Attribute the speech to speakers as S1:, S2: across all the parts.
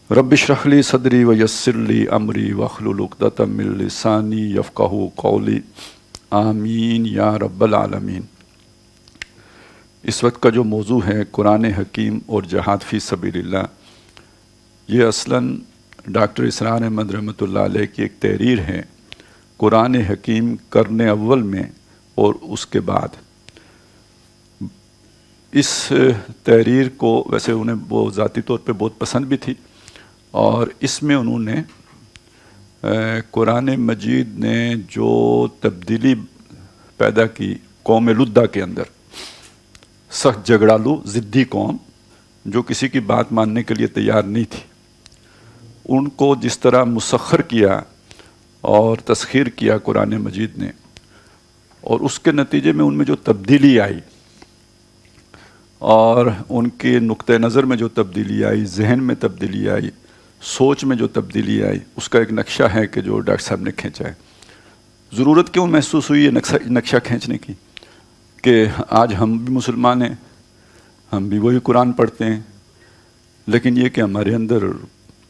S1: رب اشرح لی صدری ویسر لی امری واحلل عقدۃ من لسانی یفقہوا قولی آمین یا رب العالمین۔ اس وقت کا جو موضوع ہے قرآن حکیم اور جہاد فی سبیل اللہ، یہ اصلاً ڈاکٹر اسرار احمد رحمۃ اللہ علیہ کی ایک تحریر ہے قرآن حکیم قرن اول میں اور اس کے بعد۔ اس تحریر کو ویسے انہیں وہ ذاتی طور پہ بہت پسند بھی تھی، اور اس میں انہوں نے قرآن مجید نے جو تبدیلی پیدا کی قوم لدہ کے اندر، سخت جھگڑالو ضدی قوم جو کسی کی بات ماننے کے لیے تیار نہیں تھی، ان کو جس طرح مسخر کیا اور تسخیر کیا قرآن مجید نے، اور اس کے نتیجے میں ان میں جو تبدیلی آئی اور ان کے نقطہ نظر میں جو تبدیلی آئی، ذہن میں تبدیلی آئی، سوچ میں جو تبدیلی آئی، اس کا ایک نقشہ ہے کہ جو ڈاکٹر صاحب نے کھینچا ہے۔ ضرورت کیوں محسوس ہوئی ہے نقشہ کھینچنے کی؟ کہ آج ہم بھی مسلمان ہیں، ہم بھی وہی قرآن پڑھتے ہیں، لیکن یہ کہ ہمارے اندر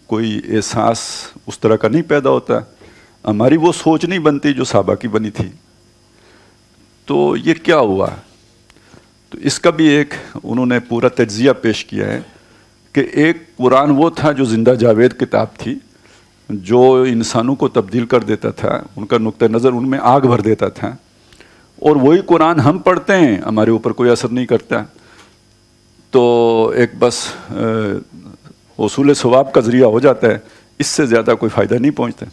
S1: کوئی احساس اس طرح کا نہیں پیدا ہوتا، ہماری وہ سوچ نہیں بنتی جو صحابہ کی بنی تھی۔ تو یہ کیا ہوا؟ تو اس کا بھی ایک انہوں نے پورا تجزیہ پیش کیا ہے کہ ایک قرآن وہ تھا جو زندہ جاوید کتاب تھی، جو انسانوں کو تبدیل کر دیتا تھا، ان کا نقطہ نظر ان میں آگ بھر دیتا تھا، اور وہی قرآن ہم پڑھتے ہیں، ہمارے اوپر کوئی اثر نہیں کرتا، تو ایک بس حصول ثواب کا ذریعہ ہو جاتا ہے، اس سے زیادہ کوئی فائدہ نہیں پہنچتا۔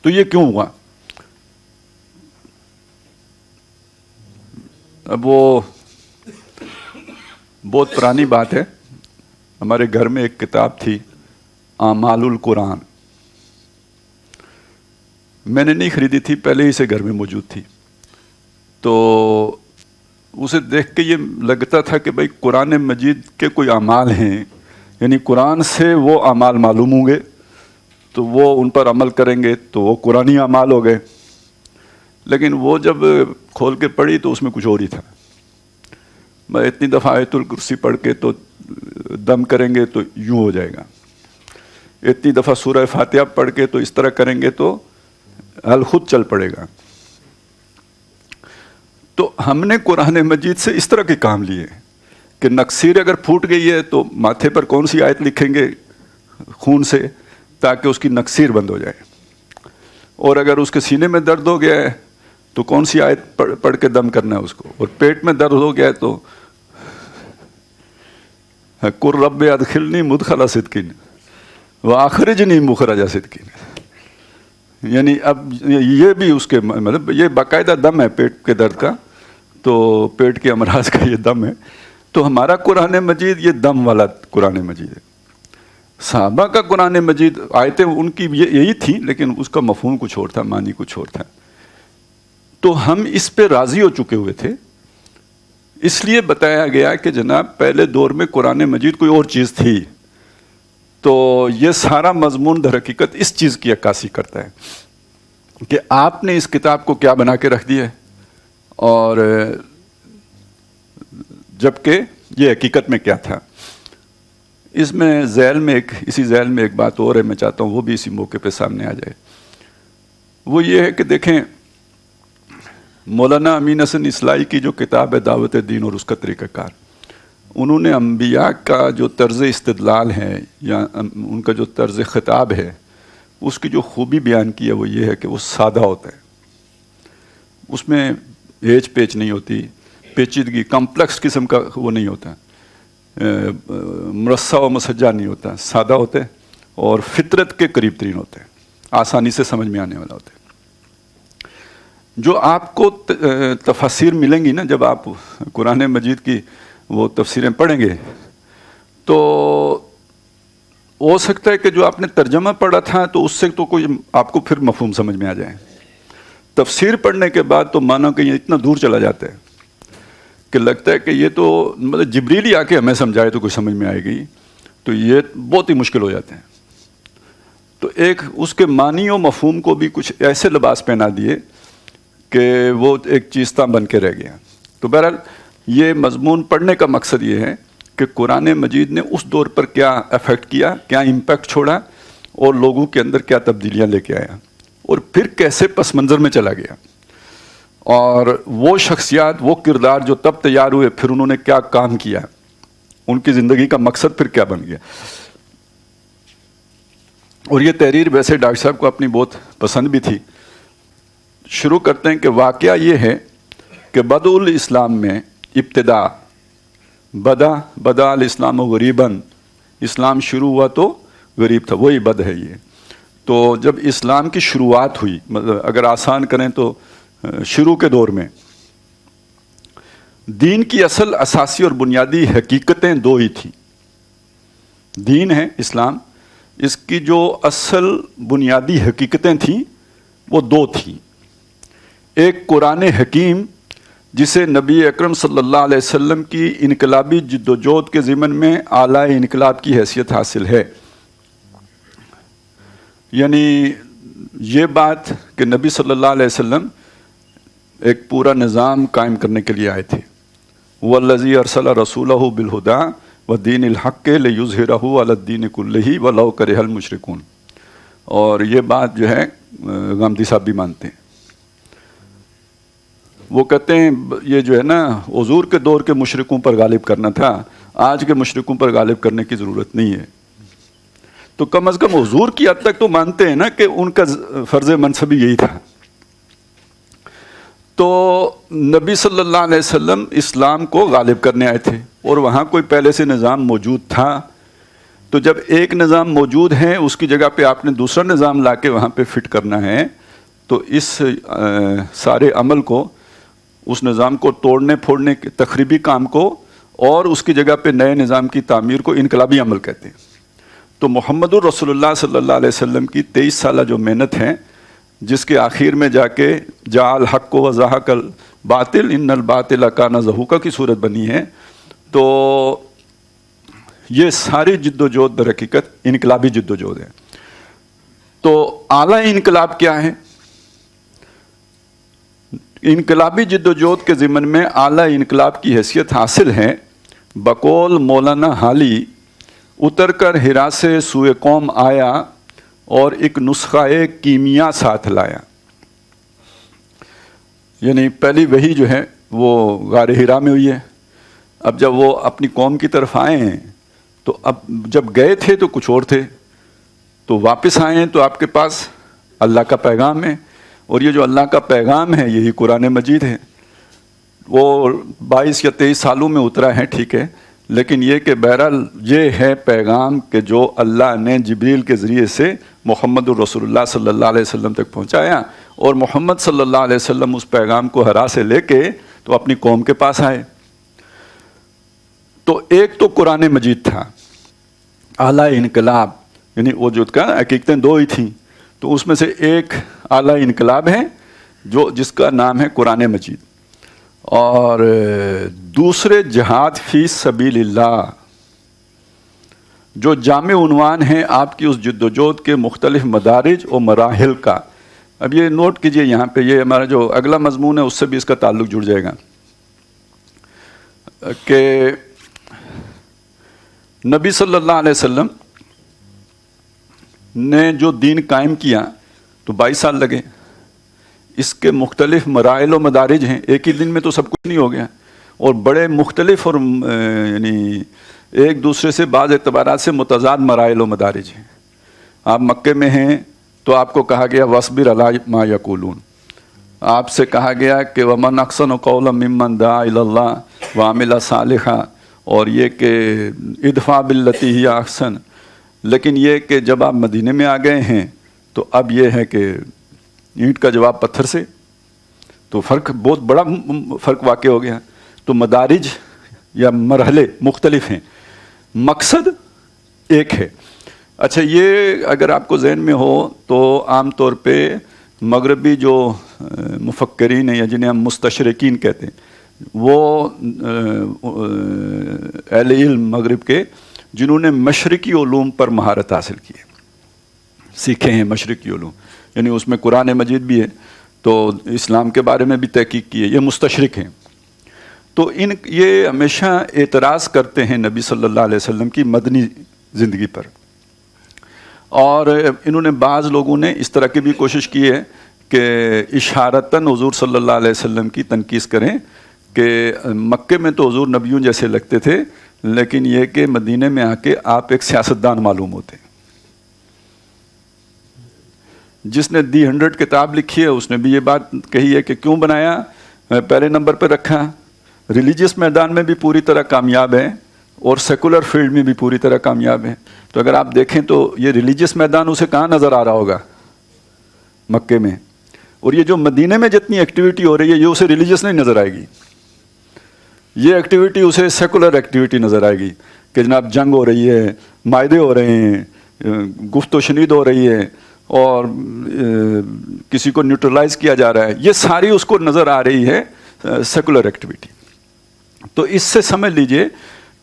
S1: تو یہ کیوں ہوا؟ اب وہ بہت پرانی بات ہے، ہمارے گھر میں ایک کتاب تھی اعمال القرآن، میں نے نہیں خریدی تھی، پہلے ہی سے گھر میں موجود تھی، تو اسے دیکھ کے یہ لگتا تھا کہ بھئی قرآن مجید کے کوئی اعمال ہیں، یعنی قرآن سے وہ اعمال معلوم ہوں گے تو وہ ان پر عمل کریں گے تو وہ قرآنی اعمال ہو گئے، لیکن وہ جب کھول کے پڑھی تو اس میں کچھ اور ہی تھا۔ میں اتنی دفعہ آیت الکرسی پڑھ کے تو دم کریں گے تو یوں ہو جائے گا، اتنی دفعہ سورہ فاتحہ پڑھ کے تو اس طرح کریں گے تو حل خود چل پڑے گا۔ تو ہم نے قرآن مجید سے اس طرح کے کام لیے کہ نکسیر اگر پھوٹ گئی ہے تو ماتھے پر کون سی آیت لکھیں گے خون سے تاکہ اس کی نکسیر بند ہو جائے، اور اگر اس کے سینے میں درد ہو گیا ہے تو کون سی آیت پڑھ کے دم کرنا ہے اس کو، اور پیٹ میں درد ہو گیا ہے تو قُل رب ادخلنی مدخل صدق واخرجنی مخرج صدق، یعنی اب یہ بھی اس کے مطلب یہ باقاعدہ دم ہے پیٹ کے درد کا، تو پیٹ کے امراض کا یہ دم ہے۔ تو ہمارا قرآن مجید یہ دم والا قرآن مجید ہے۔ صحابہ کا قرآن مجید آیتیں ان کی یہی تھیں، لیکن اس کا مفہوم کچھ اور تھا، معنی کچھ اور تھا۔ تو ہم اس پہ راضی ہو چکے ہوئے تھے، اس لیے بتایا گیا کہ جناب پہلے دور میں قرآن مجید کوئی اور چیز تھی، تو یہ سارا مضمون در حقیقت اس چیز کی عکاسی کرتا ہے کہ آپ نے اس کتاب کو کیا بنا کے رکھ دیا ہے، اور جبکہ یہ حقیقت میں کیا تھا۔ اس میں اسی ذیل میں ایک بات اور ہے، میں چاہتا ہوں وہ بھی اسی موقع پہ سامنے آ جائے۔ وہ یہ ہے کہ دیکھیں مولانا امین حسن اصلاحی کی جو کتاب ہے دعوت دین اور اس کا طریقہ کار، انہوں نے انبیاء کا جو طرز استدلال ہے یا ان کا جو طرز خطاب ہے، اس کی جو خوبی بیان کی ہے وہ یہ ہے کہ وہ سادہ ہوتا ہے، اس میں ہیچ پیچ نہیں ہوتی، پیچیدگی کمپلیکس قسم کا وہ نہیں ہوتا، مرصع و مسجع نہیں ہوتا، سادہ ہوتا ہے اور فطرت کے قریب ترین ہوتا ہے، آسانی سے سمجھ میں آنے والا ہوتا ہے۔ جو آپ کو تفاسیر ملیں گی نا، جب آپ قرآن مجید کی وہ تفسیریں پڑھیں گے تو ہو سکتا ہے کہ جو آپ نے ترجمہ پڑھا تھا تو اس سے تو کوئی آپ کو پھر مفہوم سمجھ میں آ جائے، تفسیر پڑھنے کے بعد تو مانو کہ یہ اتنا دور چلا جاتا ہے کہ لگتا ہے کہ یہ تو مطلب جبریل ہی آ کے ہمیں سمجھائے تو کوئی سمجھ میں آئے گی، تو یہ بہت ہی مشکل ہو جاتے ہیں۔ تو ایک اس کے معنی و مفہوم کو بھی کچھ ایسے لباس پہنا دیے کہ وہ ایک چیزتاں بن کے رہ گیا۔ تو بہرحال یہ مضمون پڑھنے کا مقصد یہ ہے کہ قرآن مجید نے اس دور پر کیا افیکٹ کیا، کیا امپیکٹ چھوڑا اور لوگوں کے اندر کیا تبدیلیاں لے کے آیا، اور پھر کیسے پس منظر میں چلا گیا، اور وہ شخصیات، وہ کردار جو تب تیار ہوئے، پھر انہوں نے کیا کام کیا، ان کی زندگی کا مقصد پھر کیا بن گیا۔ اور یہ تحریر ویسے ڈاکٹر صاحب کو اپنی بہت پسند بھی تھی۔ شروع کرتے ہیں کہ واقعہ یہ ہے کہ بدء الاسلام میں ابتدا، بدا الاسلام غریباً، اسلام شروع ہوا تو غریب تھا، وہی بد ہے یہ۔ تو جب اسلام کی شروعات ہوئی، مطلب اگر آسان کریں تو شروع کے دور میں دین کی اصل اساسی اور بنیادی حقیقتیں دو ہی تھیں۔ دین ہے اسلام، اس کی جو اصل بنیادی حقیقتیں تھیں وہ دو تھیں۔ ایک قرآن حکیم جسے نبی اکرم صلی اللہ علیہ وسلم کی انقلابی جد و جہد کے ضمن میں اعلیٰ انقلاب کی حیثیت حاصل ہے۔ یعنی یہ بات کہ نبی صلی اللہ علیہ وسلم ایک پورا نظام قائم کرنے کے لیے آئے تھے۔ وَالَّذِي أَرْسَلَ رَسُولَهُ بِالْهُدَىٰ وَدِينِ الْحَقِّ لِيُظْهِرَهُ عَلَى الدِّينِ كُلِّهِ وَلَوْ كَرِهَ الْمُشْرِكُونَ، اور یہ بات جو ہے غامدی صاحب بھی مانتے ہیں۔ وہ کہتے ہیں یہ جو ہے نا حضور کے دور کے مشرکوں پر غالب کرنا تھا، آج کے مشرکوں پر غالب کرنے کی ضرورت نہیں ہے۔ تو کم از کم حضور کی حد تک تو مانتے ہیں نا کہ ان کا فرض منصبی یہی تھا۔ تو نبی صلی اللہ علیہ وسلم اسلام کو غالب کرنے آئے تھے، اور وہاں کوئی پہلے سے نظام موجود تھا۔ تو جب ایک نظام موجود ہے، اس کی جگہ پہ آپ نے دوسرا نظام لا کے وہاں پہ فٹ کرنا ہے، تو اس سارے عمل کو، اس نظام کو توڑنے پھوڑنے کے تخریبی کام کو، اور اس کی جگہ پہ نئے نظام کی تعمیر کو انقلابی عمل کہتے ہیں۔ تو محمد الرسول اللہ صلی اللہ علیہ وسلم کی 23 سالہ جو محنت ہے، جس کے آخر میں جا کے جاء الحق وزہق الباطل ان الباطل کان زہوقا کی صورت بنی ہے، تو یہ ساری جد و جہد در حقیقت انقلابی جد و جہد ہے۔ تو اعلیٰ انقلاب کیا ہے؟ انقلابی جد و جہد کے ضمن میں اعلیٰ انقلاب کی حیثیت حاصل ہے۔ بقول مولانا حالی اتر کر ہرا سے سوئے قوم آیا اور ایک نسخہ کیمیا ساتھ لایا۔ یعنی پہلی وحی جو ہے وہ غار ہرا میں ہوئی ہے۔ اب جب وہ اپنی قوم کی طرف آئے ہیں، تو اب جب گئے تھے تو کچھ اور تھے، تو واپس آئے ہیں تو آپ کے پاس اللہ کا پیغام ہے، اور یہ جو اللہ کا پیغام ہے یہی قرآن مجید ہے۔ وہ 22 یا 23 سالوں میں اترا ہے، ٹھیک ہے، لیکن یہ کہ بہرحال یہ ہے پیغام کہ جو اللہ نے جبریل کے ذریعے سے محمد الرسول اللہ صلی اللہ علیہ وسلم تک پہنچایا، اور محمد صلی اللہ علیہ وسلم اس پیغام کو ہرا سے لے کے تو اپنی قوم کے پاس آئے۔ تو ایک تو قرآن مجید تھا، اعلیٰ انقلاب، یعنی وہ جو کا حقیقتیں دو ہی تھیں، تو اس میں سے ایک اعلیٰ انقلاب ہے جس کا نام ہے قرآن مجید، اور دوسرے جہاد فی سبیل اللہ، جو جامع عنوان ہے آپ کی اس جد و جہد کے مختلف مدارج اور مراحل کا۔ اب یہ نوٹ کیجئے یہاں پہ، یہ ہمارا جو اگلا مضمون ہے اس سے بھی اس کا تعلق جڑ جائے گا، کہ نبی صلی اللہ علیہ وسلم نے جو دین قائم کیا تو 22 سال لگے۔ اس کے مختلف مراحل و مدارج ہیں، ایک ہی دن میں تو سب کچھ نہیں ہو گیا، اور بڑے مختلف اور یعنی ایک دوسرے سے بعض اعتبارات سے متضاد مراحل و مدارج ہیں۔ آپ مکے میں ہیں تو آپ کو کہا گیا وَاصْبِرْ عَلَىٰ مَا يَقُولُونَ، آپ سے کہا گیا کہ وَمَنْ أَحْسَنُ قَوْلًا مِمَّنْ دَعَا إِلَى اللَّهِ وَعَمِلَ صَالِحًا، اور یہ کہ ادفع باللتی ہی احسن۔ لیکن یہ کہ جب آپ مدینے میں آ گئے ہیں تو اب یہ ہے کہ اینٹ کا جواب پتھر سے، تو فرق، بہت بڑا فرق واقع ہو گیا۔ تو مدارج یا مرحلے مختلف ہیں، مقصد ایک ہے۔ اچھا، یہ اگر آپ کو ذہن میں ہو تو عام طور پہ مغربی جو مفکرین ہیں یا جنہیں ہم مستشرقین کہتے ہیں، وہ اہل علم مغرب کے جنہوں نے مشرقی علوم پر مہارت حاصل کی ہے، سیکھے ہیں مشرقی علوم، یعنی اس میں قرآن مجید بھی ہے، تو اسلام کے بارے میں بھی تحقیق کی ہے، یہ مستشرق ہیں۔ تو یہ ہمیشہ اعتراض کرتے ہیں نبی صلی اللہ علیہ وسلم کی مدنی زندگی پر، اور انہوں نے بعض لوگوں نے اس طرح کی بھی کوشش کی ہے کہ اشارتاً حضور صلی اللہ علیہ وسلم کی تنقید کریں کہ مکے میں تو حضور نبیوں جیسے لگتے تھے، لیکن یہ کہ مدینے میں آ کے آپ ایک سیاستدان معلوم ہوتے ہیں۔ جس نے دی 100 کتاب لکھی ہے اس نے بھی یہ بات کہی ہے کہ کیوں بنایا، پہلے نمبر پہ رکھا، ریلیجیس میدان میں بھی پوری طرح کامیاب ہے اور سیکولر فیلڈ میں بھی پوری طرح کامیاب ہے۔ تو اگر آپ دیکھیں تو یہ ریلیجیس میدان اسے کہاں نظر آ رہا ہوگا؟ مکے میں۔ اور یہ جو مدینے میں جتنی ایکٹیویٹی ہو رہی ہے یہ اسے ریلیجیس نہیں نظر آئے گی، یہ ایکٹیویٹی اسے سیکولر ایکٹیویٹی نظر آئے گی کہ جناب جنگ ہو رہی ہے، معاہدے ہو رہے ہیں، گفت و شنید ہو رہی ہے اور کسی کو نیوٹرلائز کیا جا رہا ہے، یہ ساری اس کو نظر آ رہی ہے سیکولر ایکٹیویٹی۔ تو اس سے سمجھ لیجئے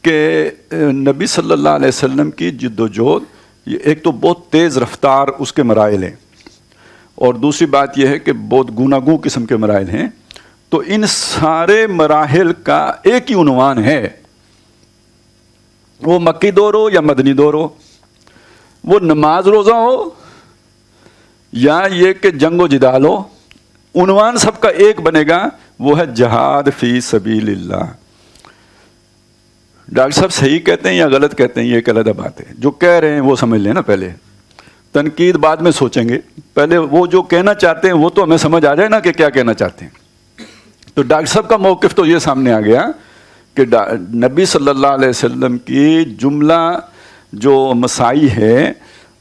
S1: کہ نبی صلی اللہ علیہ وسلم کی جد و جہد ایک تو بہت تیز رفتار اس کے مراحل ہیں، اور دوسری بات یہ ہے کہ بہت گوناگوں قسم کے مراحل ہیں۔ تو ان سارے مراحل کا ایک ہی عنوان ہے، وہ مکی دور ہو یا مدنی دور ہو، وہ نماز روزہ ہو یا یہ کہ جنگ و جدال ہو، عنوان سب کا ایک بنے گا، وہ ہے جہاد فی سبیل اللہ۔ ڈاکٹر صاحب صحیح کہتے ہیں یا غلط کہتے ہیں یہ ایک علیحدہ بات ہے، جو کہہ رہے ہیں وہ سمجھ لیں نا، پہلے تنقید بعد میں سوچیں گے، پہلے وہ جو کہنا چاہتے ہیں وہ تو ہمیں سمجھ آ جائے نا کہ کیا کہنا چاہتے ہیں۔ تو ڈاکٹر صاحب کا موقف تو یہ سامنے آ گیا کہ نبی صلی اللہ علیہ وسلم کی جملہ جو مسائی ہے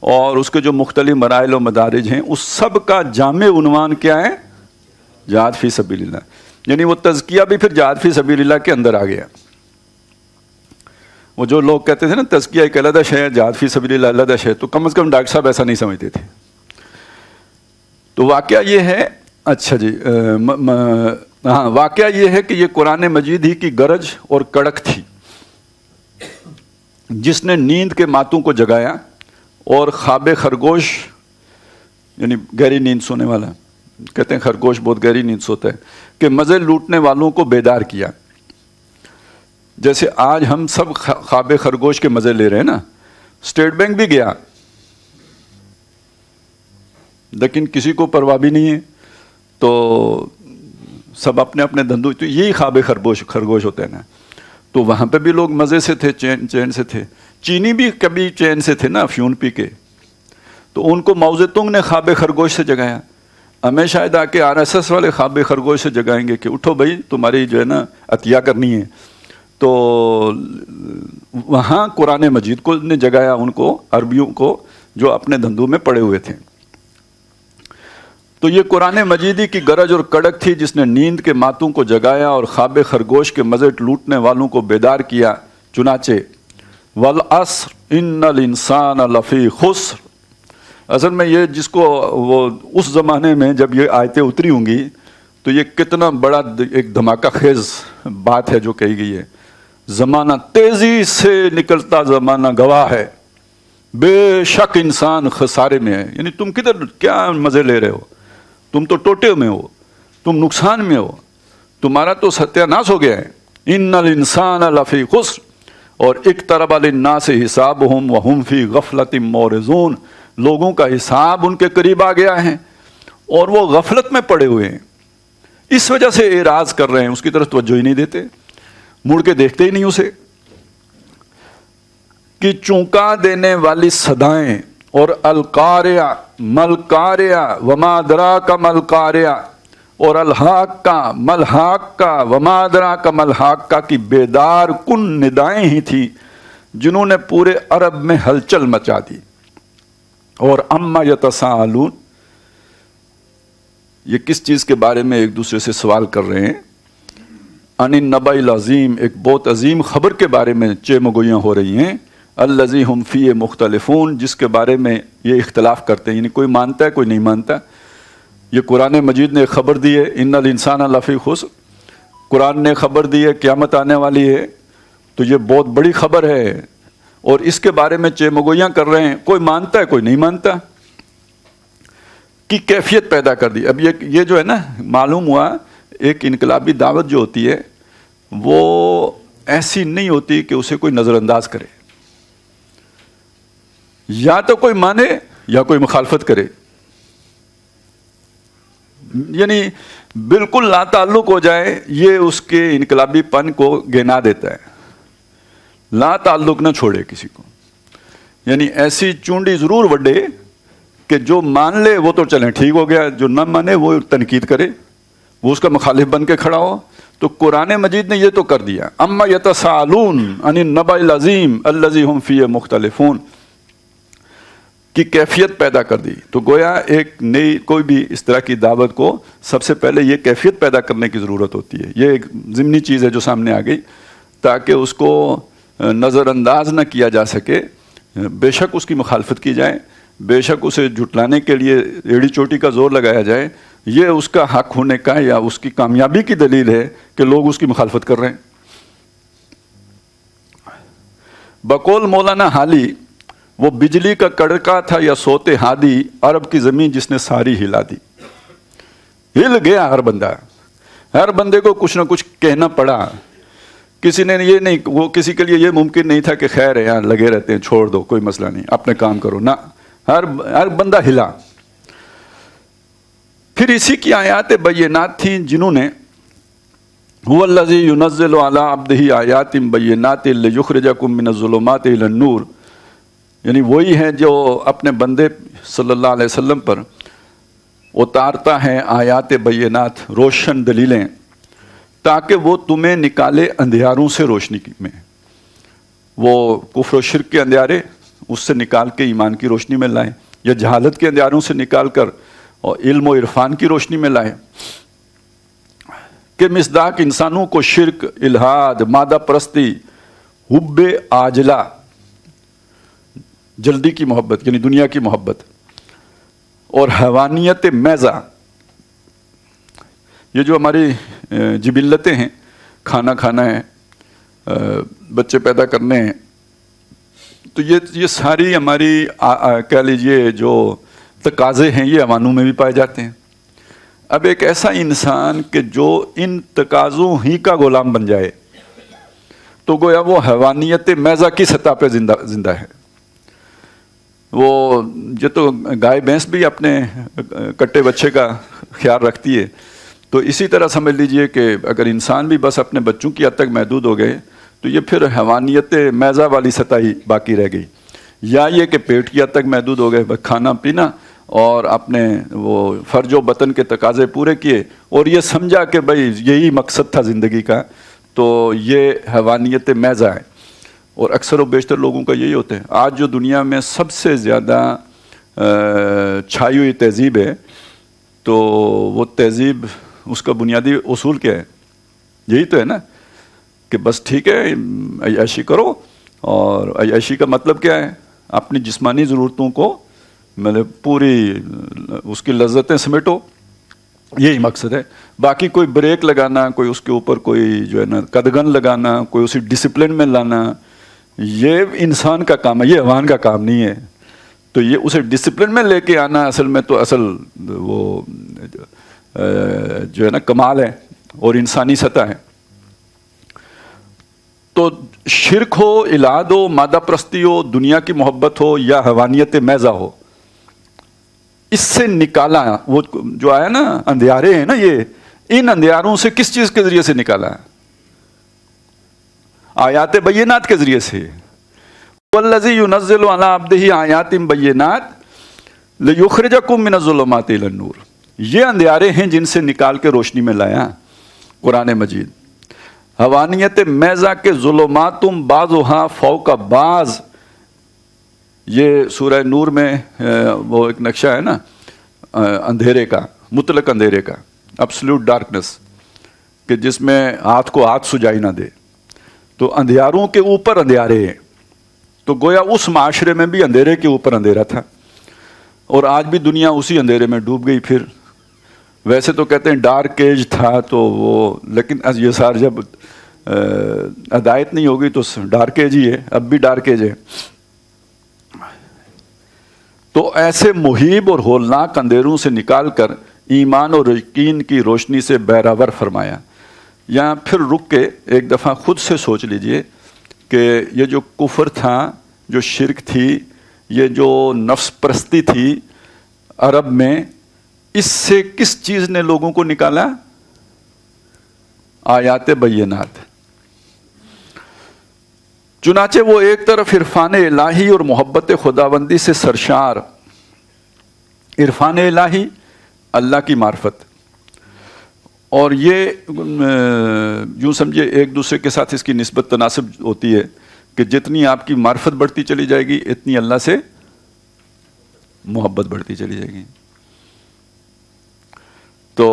S1: اور اس کے جو مختلف مراحل و مدارج ہیں اس سب کا جامع عنوان کیا ہے؟ جہاد فی سبیل اللہ۔ یعنی وہ تزکیہ بھی پھر جہاد فی سبیل اللہ کے اندر آ گیا۔ وہ جو لوگ کہتے تھے نا تزکیہ ایک علیحدہ شے ہے، جہاد فی سبیل اللہ علیحدہ شے، تو کم از کم ڈاکٹر صاحب ایسا نہیں سمجھتے تھے۔ تو واقعہ یہ ہے، اچھا جی، ہاں، واقعہ یہ ہے کہ یہ قرآن مجید ہی کی گرج اور کڑک تھی جس نے نیند کے ماتوں کو جگایا اور خواب خرگوش، یعنی گہری نیند سونے والا، کہتے ہیں خرگوش بہت گہری نیند سوتا ہے، کہ مزے لوٹنے والوں کو بیدار کیا۔ جیسے آج ہم سب خواب خرگوش کے مزے لے رہے ہیں نا، اسٹیٹ بینک بھی گیا لیکن کسی کو پرواہ بھی نہیں ہے، تو سب اپنے اپنے دھندوں، تو یہی خواب خرگوش ہوتا ہے نا۔ تو وہاں پہ بھی لوگ مزے سے تھے، چین سے تھے، چینی بھی کبھی چین سے تھے نا افیون پی کے، تو ان کو ماؤ زے تونگ نے خواب خرگوش سے جگایا۔ ہمیں شاید آ کے RSS والے خواب خرگوش سے جگائیں گے کہ اٹھو بھائی تمہاری جو ہے نا عطیہ کرنی ہے۔ تو وہاں قرآن مجید کو نے جگایا ان کو، عربیوں کو جو اپنے دھندوں میں پڑے ہوئے تھے۔ تو یہ قرآن مجیدی کی گرج اور کڑک تھی جس نے نیند کے ماتوں کو جگایا اور خواب خرگوش کے مزے لوٹنے والوں کو بیدار کیا۔ چنانچہ والعصر ان الانسان لفی خسر، اصل میں یہ جس کو وہ اس زمانے میں جب یہ آیتیں اتری ہوں گی تو یہ کتنا بڑا ایک دھماکہ خیز بات ہے جو کہی گئی ہے۔ زمانہ تیزی سے نکلتا زمانہ گواہ ہے، بے شک انسان خسارے میں ہے۔ یعنی تم کدھر کیا مزے لے رہے ہو؟ تم تو ٹوٹے میں ہو، تم نقصان میں ہو، تمہارا تو ستیہ ناش ہو گیا ہے۔ ان الانسان لفی خسر اور اقترب للناس حسابهم وهم فی غفلۃ معرضون، لوگوں کا حساب ان کے قریب آ گیا ہے اور وہ غفلت میں پڑے ہوئے ہیں، اس وجہ سے اعراض کر رہے ہیں، اس کی طرف توجہ ہی نہیں دیتے، مڑ کے دیکھتے ہی نہیں اسے۔ کہ چونکا دینے والی صدائیں اور القاریہ ملقاریہ وما ادراک ملقاریہ اور الحاقہ ملحاقہ وما ادراک ملحاقہ کی بیدار کن ندائیں ہی تھیں جنہوں نے پورے عرب میں ہلچل مچا دی۔ اور اما یتساءلون، یہ کس چیز کے بارے میں ایک دوسرے سے سوال کر رہے ہیں؟ عن النبأ العظیم، ایک بہت عظیم خبر کے بارے میں چیمگوئیاں ہو رہی ہیں، الذی ہم فیہ مختلفون، جس کے بارے میں یہ اختلاف کرتے ہیں، یعنی کوئی مانتا ہے کوئی نہیں مانتا۔ یہ قرآن مجید نے خبر دی ہے ان الانسان لفی خسر، قرآن نے خبر دی ہے قیامت آنے والی ہے، تو یہ بہت بڑی خبر ہے اور اس کے بارے میں چیمگوئیاں کر رہے ہیں، کوئی مانتا ہے کوئی نہیں مانتا، کی کیفیت پیدا کر دی۔ اب یہ جو ہے نا، معلوم ہوا ایک انقلابی دعوت جو ہوتی ہے وہ ایسی نہیں ہوتی کہ اسے کوئی نظر انداز کرے، یا تو کوئی مانے یا کوئی مخالفت کرے، یعنی بالکل لا تعلق ہو جائے، یہ اس کے انقلابی پن کو گنا دیتا ہے۔ لا تعلق نہ چھوڑے کسی کو، یعنی ایسی چونڈی ضرور وڈے کہ جو مان لے وہ تو چلیں ٹھیک ہو گیا، جو نہ مانے وہ تنقید کرے، وہ اس کا مخالف بن کے کھڑا ہو۔ تو قرآن مجید نے یہ تو کر دیا، اما یتساءلون عن النبأ العظیم الذی ہم فیہ مختلفون کی کیفیت پیدا کر دی۔ تو گویا ایک نئی کوئی بھی اس طرح کی دعوت کو سب سے پہلے یہ کیفیت پیدا کرنے کی ضرورت ہوتی ہے۔ یہ ایک ضمنی چیز ہے جو سامنے آ گئی تاکہ اس کو نظر انداز نہ کیا جا سکے، بے شک اس کی مخالفت کی جائے، بے شک اسے جھٹلانے کے لیے ایڑی چوٹی کا زور لگایا جائے، یہ اس کا حق ہونے کا یا اس کی کامیابی کی دلیل ہے کہ لوگ اس کی مخالفت کر رہے ہیں۔ بقول مولانا حالی، وہ بجلی کا کڑکا تھا یا صوت ہادی، عرب کی زمین جس نے ساری ہلا دی۔ ہل گیا ہر بندہ، ہر بندے کو کچھ نہ کچھ کہنا پڑا۔ کسی نے یہ نہیں، وہ کسی کے لیے یہ ممکن نہیں تھا کہ خیر ہے یہاں لگے رہتے ہیں چھوڑ دو کوئی مسئلہ نہیں اپنے کام کرو، نہ، ہر بندہ ہلا۔ پھر اسی کی آیات بینات تھیں جنہوں نے هو الذی ينزل علی عبدہ آیات بینات لیخرجکم من الظلمات الی النور، یعنی وہی ہے جو اپنے بندے صلی اللہ علیہ وسلم پر اتارتا ہے آیات بینات، روشن دلیلیں، تاکہ وہ تمہیں نکالے اندھیاروں سے روشنی میں، وہ کفر و شرک کے اندھیارے اس سے نکال کے ایمان کی روشنی میں لائیں، یا جہالت کے اندھیاروں سے نکال کر اور علم و عرفان کی روشنی میں لائیں، کہ مصداق انسانوں کو شرک، الہاد، مادہ پرستی، حب عاجلہ، جلدی کی محبت یعنی دنیا کی محبت، اور حیوانیت میزہ، یہ جو ہماری جبلتیں ہیں، کھانا کھانا ہے، بچے پیدا کرنے ہیں، تو یہ ساری ہماری کہہ لیجئے جو تقاضے ہیں یہ حیوانوں میں بھی پائے جاتے ہیں۔ اب ایک ایسا انسان کہ جو ان تقاضوں ہی کا غلام بن جائے تو گویا وہ حیوانیت میزہ کی سطح پہ زندہ ہے۔ وہ یہ تو گائے بھینس بھی اپنے کٹے بچے کا خیال رکھتی ہے، تو اسی طرح سمجھ لیجئے کہ اگر انسان بھی بس اپنے بچوں کی حد تک محدود ہو گئے تو یہ پھر حیوانیت میزہ والی سطح ہی باقی رہ گئی، یا یہ کہ پیٹ کی حد تک محدود ہو گئے، بس کھانا پینا اور اپنے وہ فرج و بطن کے تقاضے پورے کیے اور یہ سمجھا کہ بھائی یہی مقصد تھا زندگی کا، تو یہ حیوانیت میزہ ہے۔ اور اکثر و بیشتر لوگوں کا یہی ہوتا ہے۔ آج جو دنیا میں سب سے زیادہ چھائی ہوئی تہذیب ہے، تو وہ تہذیب اس کا بنیادی اصول کیا ہے؟ یہی تو ہے نا کہ بس ٹھیک ہے عیاشی کرو، اور عیاشی کا مطلب کیا ہے؟ اپنی جسمانی ضرورتوں کو مطلب پوری اس کی لذتیں سمیٹو، یہی مقصد ہے۔ باقی کوئی بریک لگانا، کوئی اس کے اوپر کوئی جو ہے نا قدغن لگانا، کوئی اسی ڈسپلن میں لانا، یہ انسان کا کام ہے، یہ حیوان کا کام نہیں ہے۔ تو یہ اسے ڈسپلن میں لے کے آنا اصل میں تو اصل وہ جو ہے نا کمال ہے اور انسانی سطح ہے۔ تو شرک ہو، الہاد ہو، مادہ پرستی ہو، دنیا کی محبت ہو، یا حیوانیت میزہ ہو، اس سے نکالا، وہ جو آیا نا اندھیارے ہیں نا، یہ ان اندھیاروں سے کس چیز کے ذریعے سے نکالا؟ آیات بینات کے ذریعے سے۔ والذی ينزل علی عبدہ آیات بینات لیخرجکم من الظلمات الی النور، یہ اندھیارے ہیں جن سے نکال کے روشنی میں لایا قرآن مجید۔ حیوانیت میزہ کے ظلماتم بعضھا فوق بعض، یہ سورہ نور میں وہ ایک نقشہ ہے نا اندھیرے کا، مطلق اندھیرے کا، ایبسلیوٹ ڈارکنس، کہ جس میں ہاتھ کو ہاتھ سجائی نہ دے۔ تو اندھیاروں کے اوپر اندھیارے ہیں، تو گویا اس معاشرے میں بھی اندھیرے کے اوپر اندھیرا تھا، اور آج بھی دنیا اسی اندھیرے میں ڈوب گئی۔ پھر ویسے تو کہتے ہیں ڈارک ایج تھا تو وہ، لیکن یہ سار جب ہدایت نہیں ہوگی تو ڈارک ایج ہی ہے، اب بھی ڈارک ایج ہے۔ تو ایسے مہیب اور ہولناک اندھیروں سے نکال کر ایمان اور یقین کی روشنی سے بہراور فرمایا، یہاں پھر رک کے ایک دفعہ خود سے سوچ لیجئے کہ یہ جو کفر تھا، جو شرک تھی، یہ جو نفس پرستی تھی عرب میں، اس سے کس چیز نے لوگوں کو نکالا؟ آیات بینات۔ چنانچہ وہ ایک طرف عرفان الہی اور محبت خداوندی سے سرشار، عرفان الہی اللہ کی معرفت، اور یہ یوں سمجھے ایک دوسرے کے ساتھ اس کی نسبت تناسب ہوتی ہے کہ جتنی آپ کی معرفت بڑھتی چلی جائے گی اتنی اللہ سے محبت بڑھتی چلی جائے گی۔ تو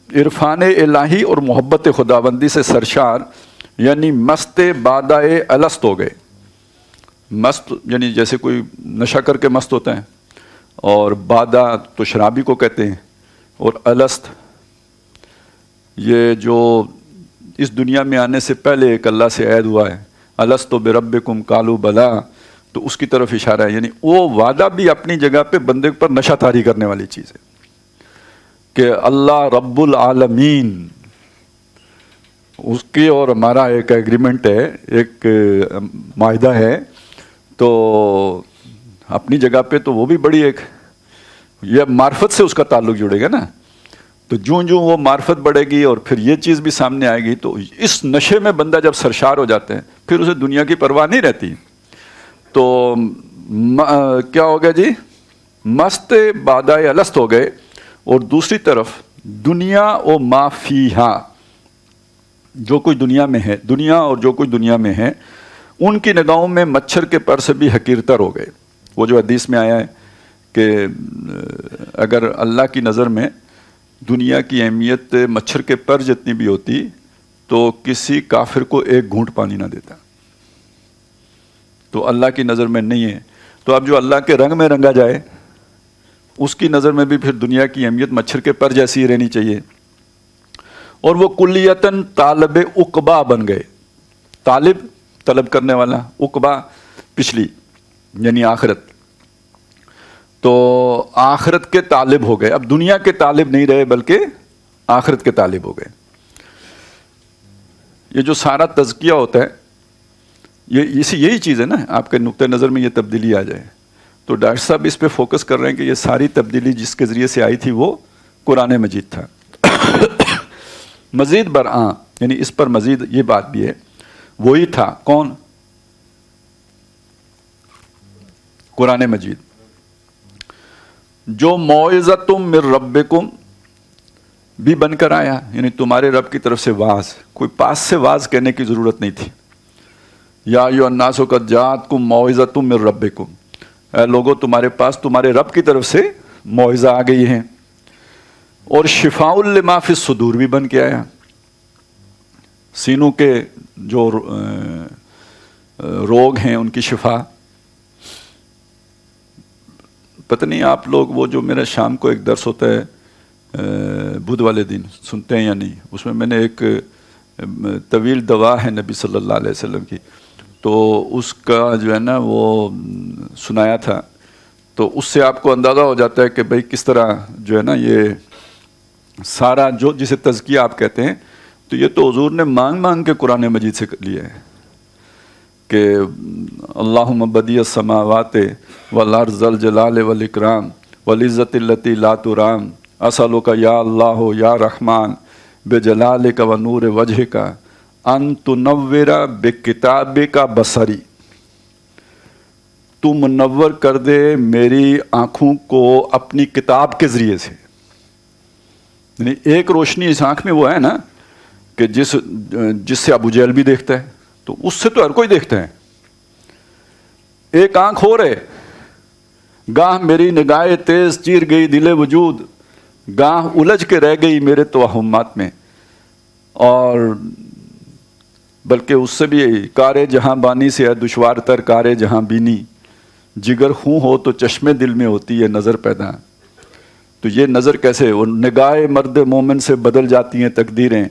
S1: عرفان الہی اور محبت خداوندی سے سرشار یعنی مست بادائے الست ہو گئے۔ مست یعنی جیسے کوئی نشہ کر کے مست ہوتا ہے، اور بادا تو شرابی کو کہتے ہیں، اور الست یہ جو اس دنیا میں آنے سے پہلے ایک اللہ سے عہد ہوا ہے، الستو بربکم قالوا بلا، تو اس کی طرف اشارہ ہے۔ یعنی وہ وعدہ بھی اپنی جگہ پہ بندے پر نشہ طاری کرنے والی چیز ہے کہ اللہ رب العالمین، اس کی اور ہمارا ایک ایگریمنٹ ہے، ایک معاہدہ ہے، تو اپنی جگہ پہ تو وہ بھی بڑی ایک، یہ معرفت سے اس کا تعلق جڑے گا نا، تو جوں جوں وہ معرفت بڑھے گی اور پھر یہ چیز بھی سامنے آئے گی، تو اس نشے میں بندہ جب سرشار ہو جاتا ہے پھر اسے دنیا کی پرواہ نہیں رہتی۔ تو کیا ہو گیا جی؟ مست بادائے الست ہو گئے، اور دوسری طرف دنیا و ما فیہا، جو کچھ دنیا میں ہے، دنیا اور جو کچھ دنیا میں ہے، ان کی نگاہوں میں مچھر کے پر سے بھی حقیرتر ہو گئے۔ وہ جو حدیث میں آیا ہے کہ اگر اللہ کی نظر میں دنیا کی اہمیت مچھر کے پر جتنی بھی ہوتی تو کسی کافر کو ایک گھونٹ پانی نہ دیتا، تو اللہ کی نظر میں نہیں ہے۔ تو اب جو اللہ کے رنگ میں رنگا جائے، اس کی نظر میں بھی پھر دنیا کی اہمیت مچھر کے پر جیسی رہنی چاہیے، اور وہ کلیتاً طالب عقبہ بن گئے۔ طالب طلب کرنے والا، عقبہ پچھلی یعنی آخرت، تو آخرت کے طالب ہو گئے۔ اب دنیا کے طالب نہیں رہے بلکہ آخرت کے طالب ہو گئے۔ یہ جو سارا تزکیہ ہوتا ہے، یہی چیز ہے نا، آپ کے نقطہ نظر میں یہ تبدیلی آ جائے۔ تو ڈاکٹر صاحب اس پہ فوکس کر رہے ہیں کہ یہ ساری تبدیلی جس کے ذریعے سے آئی تھی وہ قرآن مجید تھا۔ مزید برآں یعنی اس پر مزید یہ بات بھی ہے، وہی تھا کون؟ قرآن مجید، جو موعظۃ من ربکم بھی بن کر آیا، یعنی تمہارے رب کی طرف سے واعظ، کوئی پاس سے واعظ کہنے کی ضرورت نہیں تھی۔ یا ایھا الناس قد جاءتکم موعظۃ من ربکم، اے لوگوں تمہارے پاس تمہارے رب کی طرف سے موعظہ آ گئی ہے، اور شفاء لما فی الصدور بھی بن کے آیا، سینوں کے جو روگ ہیں ان کی شفا۔ پتہ نہیں آپ لوگ وہ جو میرا شام کو ایک درس ہوتا ہے بدھ والے دن سنتے ہیں یا نہیں، اس میں نے ایک طویل دوا ہے نبی صلی اللہ علیہ وسلم کی، تو اس کا جو ہے نا وہ سنایا تھا، تو اس سے آپ کو اندازہ ہو جاتا ہے کہ بھئی کس طرح جو ہے نا یہ سارا جو جسے تزکیہ آپ کہتے ہیں، تو یہ تو حضور نے مانگ مانگ کے قرآن مجید سے لیا ہے کہ اللہم بدیع السماوات والارض ذا الجلال والاکرام والعزت التی لا ترام اسألک یا اللہ یا رحمان بجلالک و نور وجہک ان تنور بکتابک بصری، تو منور کر دے میری آنکھوں کو اپنی کتاب کے ذریعے سے۔ یعنی ایک روشنی اس آنکھ میں وہ ہے نا کہ جس سے ابو جہل بھی دیکھتا ہے، تو اس سے تو ہر کوئی دیکھتا ہے۔ ایک آنکھ ہو رہے، گاہ میری نگاہ تیز چیر گئی دل وجود، گاہ الجھ کے رہ گئی میرے توہمات میں، اور بلکہ اس سے بھی کار جہاں بانی سے ہے دشوار تر کار جہاں بینی، جگر خوں ہو تو چشمے دل میں ہوتی ہے نظر پیدا۔ تو یہ نظر کیسے، وہ نگاہ مرد مومن سے بدل جاتی ہیں تقدیریں،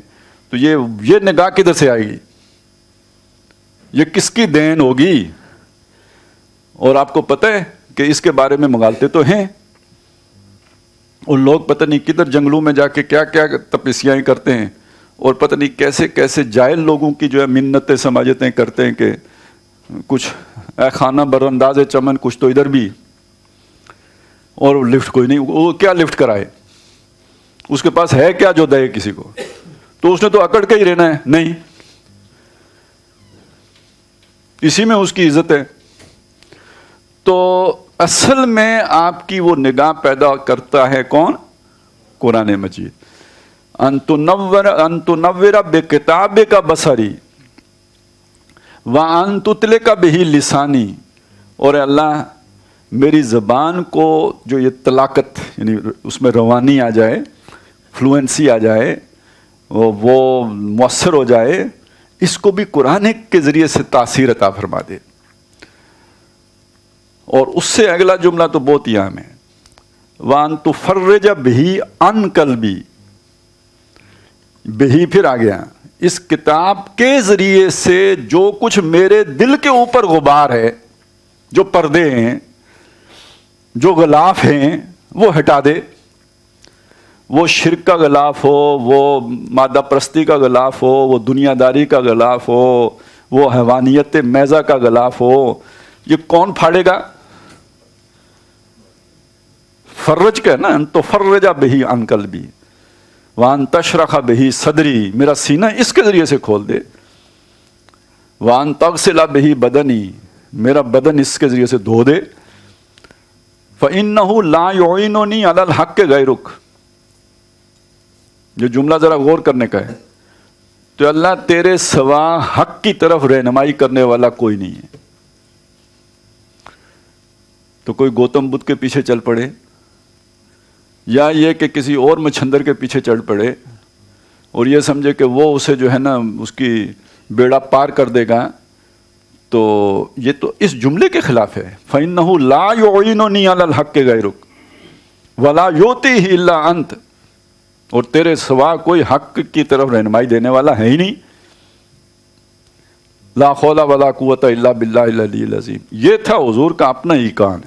S1: تو یہ نگاہ کدھر سے آئے گی؟ یہ کس کی دین ہوگی؟ اور آپ کو پتہ ہے کہ اس کے بارے میں مغالطے تو ہیں، اور لوگ پتہ نہیں کدھر جنگلوں میں جا کے کیا کیا تپسیاں کرتے ہیں، اور پتہ نہیں کیسے کیسے جاہل لوگوں کی جو ہے منتیں سماجتیں کرتے ہیں کہ کچھ اے خانہ برانداز چمن کچھ تو ادھر بھی، اور لفٹ کوئی نہیں، وہ کیا لفٹ کرائے، اس کے پاس ہے کیا جو دے کسی کو، تو اس نے تو اکڑ کے ہی رہنا ہے، نہیں، اسی میں اس کی عزت ہے۔ تو اصل میں آپ کی وہ نگاہ پیدا کرتا ہے کون؟ قرآن مجید۔ ان تنور بکتابک بصری وان تطلق بہ لسانی، اور اللہ میری زبان کو جو یہ طلاقت، یعنی اس میں روانی آ جائے، فلوئنسی آ جائے، وہ مؤثر ہو جائے، اس کو بھی قرآن کے ذریعے سے تاثیر عطا فرما دے۔ اور اس سے اگلا جملہ تو بہت ہی اہم ہے، وان تفرج بہ عن قلبی، بہی پھر آ گیا، اس کتاب کے ذریعے سے جو کچھ میرے دل کے اوپر غبار ہے، جو پردے ہیں، جو غلاف ہیں، وہ ہٹا دے۔ وہ شرک کا غلاف ہو، وہ مادہ پرستی کا غلاف ہو، وہ دنیا داری کا غلاف ہو، وہ حیوانیت میزہ کا غلاف ہو، یہ کون پھاڑے گا؟ فرج کا ہے نا، ان تو فرجا بہی عن قلبی وان تشرح بہی صدری، میرا سینہ اس کے ذریعے سے کھول دے، وان تغسل بہی بدنی، میرا بدن اس کے ذریعے سے دھو دے، فإنہ لا یعیننی علی الحق غیرک، یہ جملہ ذرا غور کرنے کا ہے، تو اللہ تیرے سوا حق کی طرف رہنمائی کرنے والا کوئی نہیں ہے۔ تو کوئی گوتم بدھ کے پیچھے چل پڑے، یا یہ کہ کسی اور مچھندر کے پیچھے چڑھ پڑے اور یہ سمجھے کہ وہ اسے جو ہے نا اس کی بیڑا پار کر دے گا، تو یہ تو اس جملے کے خلاف ہے۔ فَإِنَّهُ لَا يُعِينُنِي عَلَى الْحَقِّ غَيْرُكَ وَلَا يُؤْتِيهِ إِلَّا أَنْتَ، اور تیرے سوا کوئی حق کی طرف رہنمائی دینے والا ہے ہی نہیں۔ لا حول ولا قوت الا باللہ العلی العظیم، یہ تھا حضور کا اپنا ایقان،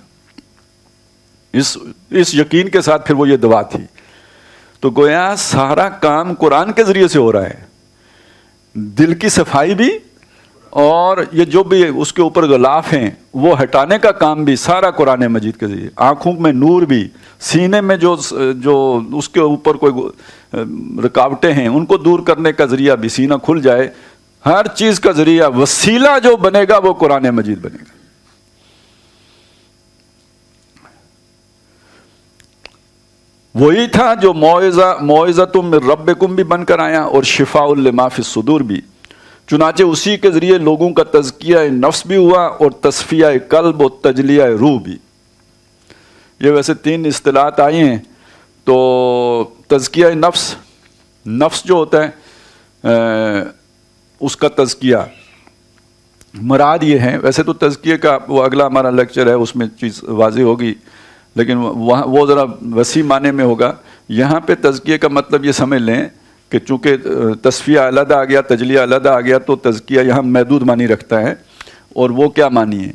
S1: اس یقین کے ساتھ پھر وہ یہ دعا تھی۔ تو گویا سارا کام قرآن کے ذریعے سے ہو رہا ہے، دل کی صفائی بھی، اور یہ جو بھی اس کے اوپر غلاف ہیں وہ ہٹانے کا کام بھی سارا قرآن مجید کے ذریعے، آنکھوں میں نور بھی، سینے میں جو اس کے اوپر کوئی رکاوٹیں ہیں ان کو دور کرنے کا ذریعہ بھی، سینہ کھل جائے، ہر چیز کا ذریعہ، وسیلہ جو بنے گا وہ قرآن مجید بنے گا۔ وہی تھا جو موعظۃ من ربکم بھی بن کر آیا، اور شفاء لما فی الصدور بھی، چنانچہ اسی کے ذریعے لوگوں کا تزکیہ نفس بھی ہوا، اور تصفیہ قلب اور تجلیہ روح بھی۔ یہ ویسے 3 اصطلاحات آئی ہیں۔ تو تزکیہ نفس جو ہوتا ہے اس کا تزکیہ مراد یہ ہے، ویسے تو تزکیے کا وہ اگلا ہمارا لیکچر ہے، اس میں چیز واضح ہوگی، لیکن وہ ذرا وسیع معنی میں ہوگا۔ یہاں پہ تزکیے کا مطلب یہ سمجھ لیں کہ چونکہ تصفیہ علیحدہ آ گیا، تجلیہ علیحدہ آ گیا، تو تزکیہ یہاں محدود معنی رکھتا ہے۔ اور وہ کیا معنی ہے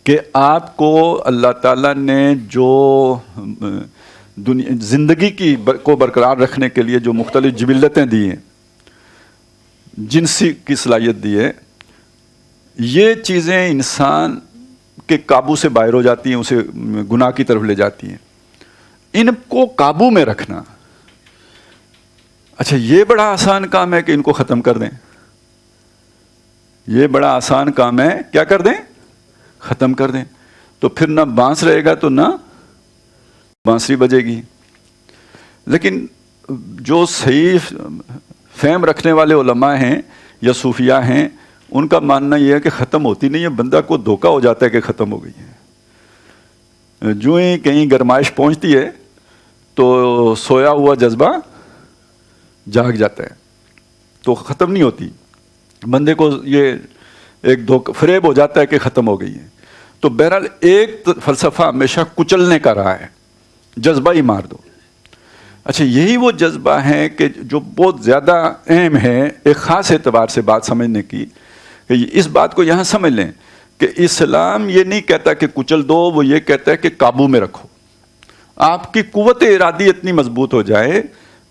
S1: کہ آپ کو اللہ تعالیٰ نے جو زندگی کو برقرار رکھنے کے لیے جو مختلف جبلتیں دی ہیں، جنسی کی صلاحیت دی ہے، یہ چیزیں انسان کے قابو سے باہر ہو جاتی ہیں، اسے گناہ کی طرف لے جاتی ہیں۔ ان کو قابو میں رکھنا، اچھا یہ بڑا آسان کام ہے کہ ان کو ختم کر دیں، یہ بڑا آسان کام ہے، کیا کر دیں؟ ختم کر دیں۔ تو پھر نہ بانس رہے گا تو نہ بانسری بجے گی۔ لیکن جو صحیح فہم رکھنے والے علماء ہیں یا صوفیاء ہیں، ان کا ماننا یہ ہے کہ ختم ہوتی نہیں ہے، بندہ کو دھوکہ ہو جاتا ہے کہ ختم ہو گئی ہے۔ جو ہی کہیں گرمائش پہنچتی ہے تو سویا ہوا جذبہ جاگ جاتا ہے، تو ختم نہیں ہوتی، بندے کو یہ ایک فریب ہو جاتا ہے کہ ختم ہو گئی ہے۔ تو بہرحال ایک فلسفہ ہمیشہ کچلنے کا رہا ہے، جذبہ ہی مار دو۔ اچھا یہی وہ جذبہ ہے کہ جو بہت زیادہ اہم ہے ایک خاص اعتبار سے بات سمجھنے کی، کہ اس بات کو یہاں سمجھ لیں کہ اسلام یہ نہیں کہتا کہ کچل دو، وہ یہ کہتا ہے کہ قابو میں رکھو۔ آپ کی قوت ارادی اتنی مضبوط ہو جائے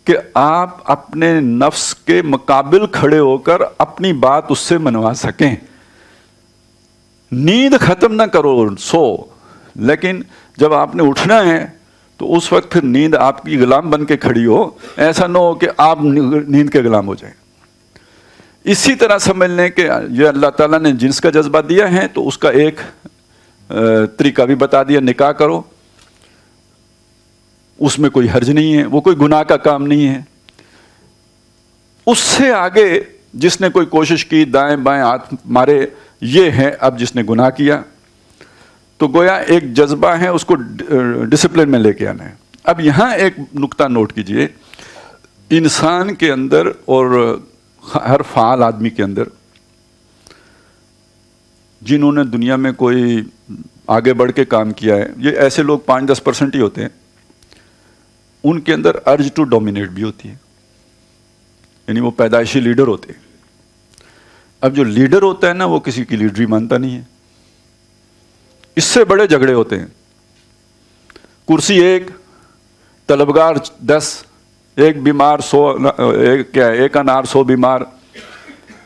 S1: کہ آپ اپنے نفس کے مقابل کھڑے ہو کر اپنی بات اس سے منوا سکیں. نیند ختم نہ کرو، سو، لیکن جب آپ نے اٹھنا ہے تو اس وقت پھر نیند آپ کی غلام بن کے کھڑی ہو. ایسا نہ ہو کہ آپ نیند کے غلام ہو جائیں. اسی طرح سمجھ لیں کہ یہ اللہ تعالیٰ نے جنس کا جذبہ دیا ہے تو اس کا ایک طریقہ بھی بتا دیا، نکاح کرو، اس میں کوئی حرج نہیں ہے، وہ کوئی گناہ کا کام نہیں ہے. اس سے آگے جس نے کوئی کوشش کی دائیں بائیں ہاتھ مارے، یہ ہے اب جس نے گناہ کیا. تو گویا ایک جذبہ ہے، اس کو ڈسپلن میں لے کے آنا ہے. اب یہاں ایک نقطہ نوٹ کیجئے، انسان کے اندر اور ہر فعال آدمی کے اندر جنہوں نے دنیا میں کوئی آگے بڑھ کے کام کیا ہے، یہ ایسے لوگ 5-10% ہی ہوتے ہیں. ان کے اندر ارج ٹو ڈومینیٹ بھی ہوتی ہے، یعنی وہ پیدائشی لیڈر ہوتے ہیں. اب جو لیڈر ہوتا ہے نا، وہ کسی کی لیڈری مانتا نہیں ہے. اس سے بڑے جھگڑے ہوتے ہیں. کرسی 1، طلبگار 10، ایک بیمار 100، ایک انار 100 بیمار.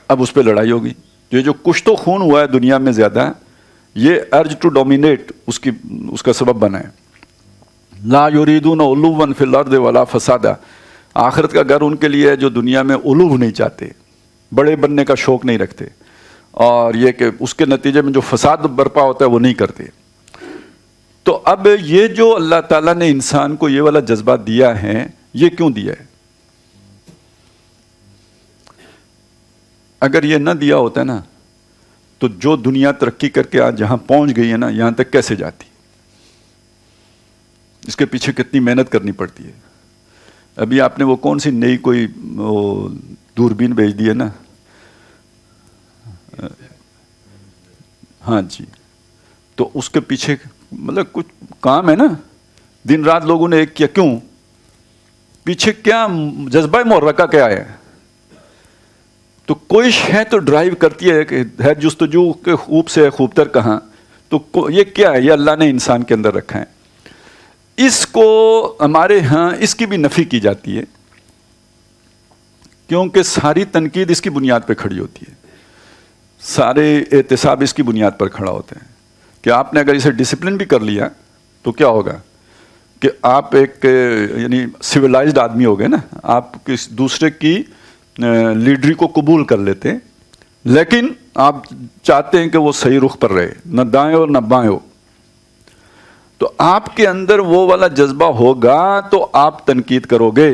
S1: اب اس پہ لڑائی ہوگی. یہ جو کچھ تو خون ہوا ہے دنیا میں زیادہ، یہ ارج ٹو ڈومینیٹ اس کا سبب بنا ہے. لا یریدون علوا فی الارض ولا فسادا. آخرت کا گھر ان کے لیے ہے جو دنیا میں علو نہیں چاہتے، بڑے بننے کا شوق نہیں رکھتے، اور یہ کہ اس کے نتیجے میں جو فساد برپا ہوتا ہے وہ نہیں کرتے. تو اب یہ جو اللہ تعالیٰ نے انسان کو یہ والا جذبہ دیا ہے، یہ کیوں دیا ہے؟ اگر یہ نہ دیا ہوتا نا تو جو دنیا ترقی کر کے آج جہاں پہنچ گئی ہے نا، یہاں تک کیسے جاتی؟ اس کے پیچھے کتنی محنت کرنی پڑتی ہے. ابھی آپ نے وہ کون سی نئی کوئی دوربین بھیج دی ہے نا، ہاں جی، تو اس کے پیچھے مطلب کچھ کام ہے نا، دن رات لوگوں نے ایک کیا. کیوں؟ پیچھے کیا جذبہ محرکہ کیا ہے؟ تو کوئی شے تو ڈرائیو کرتی ہے کہ ہے جستجو کے خوب سے خوب تر کہاں. تو یہ کیا ہے؟ یہ اللہ نے انسان کے اندر رکھا ہے. اس کو ہمارے ہاں اس کی بھی نفی کی جاتی ہے، کیونکہ ساری تنقید اس کی بنیاد پہ کھڑی ہوتی ہے، سارے احتساب اس کی بنیاد پر کھڑا ہوتے ہیں کہ آپ نے اگر اسے ڈسپلن بھی کر لیا تو کیا ہوگا کہ آپ ایک یعنی سویلائزڈ آدمی ہو گئے نا. آپ کس دوسرے کی لیڈری کو قبول کر لیتے ہیں، لیکن آپ چاہتے ہیں کہ وہ صحیح رخ پر رہے، نہ دائیں اور نہ بائیں ہو. تو آپ کے اندر وہ والا جذبہ ہوگا تو آپ تنقید کرو گے،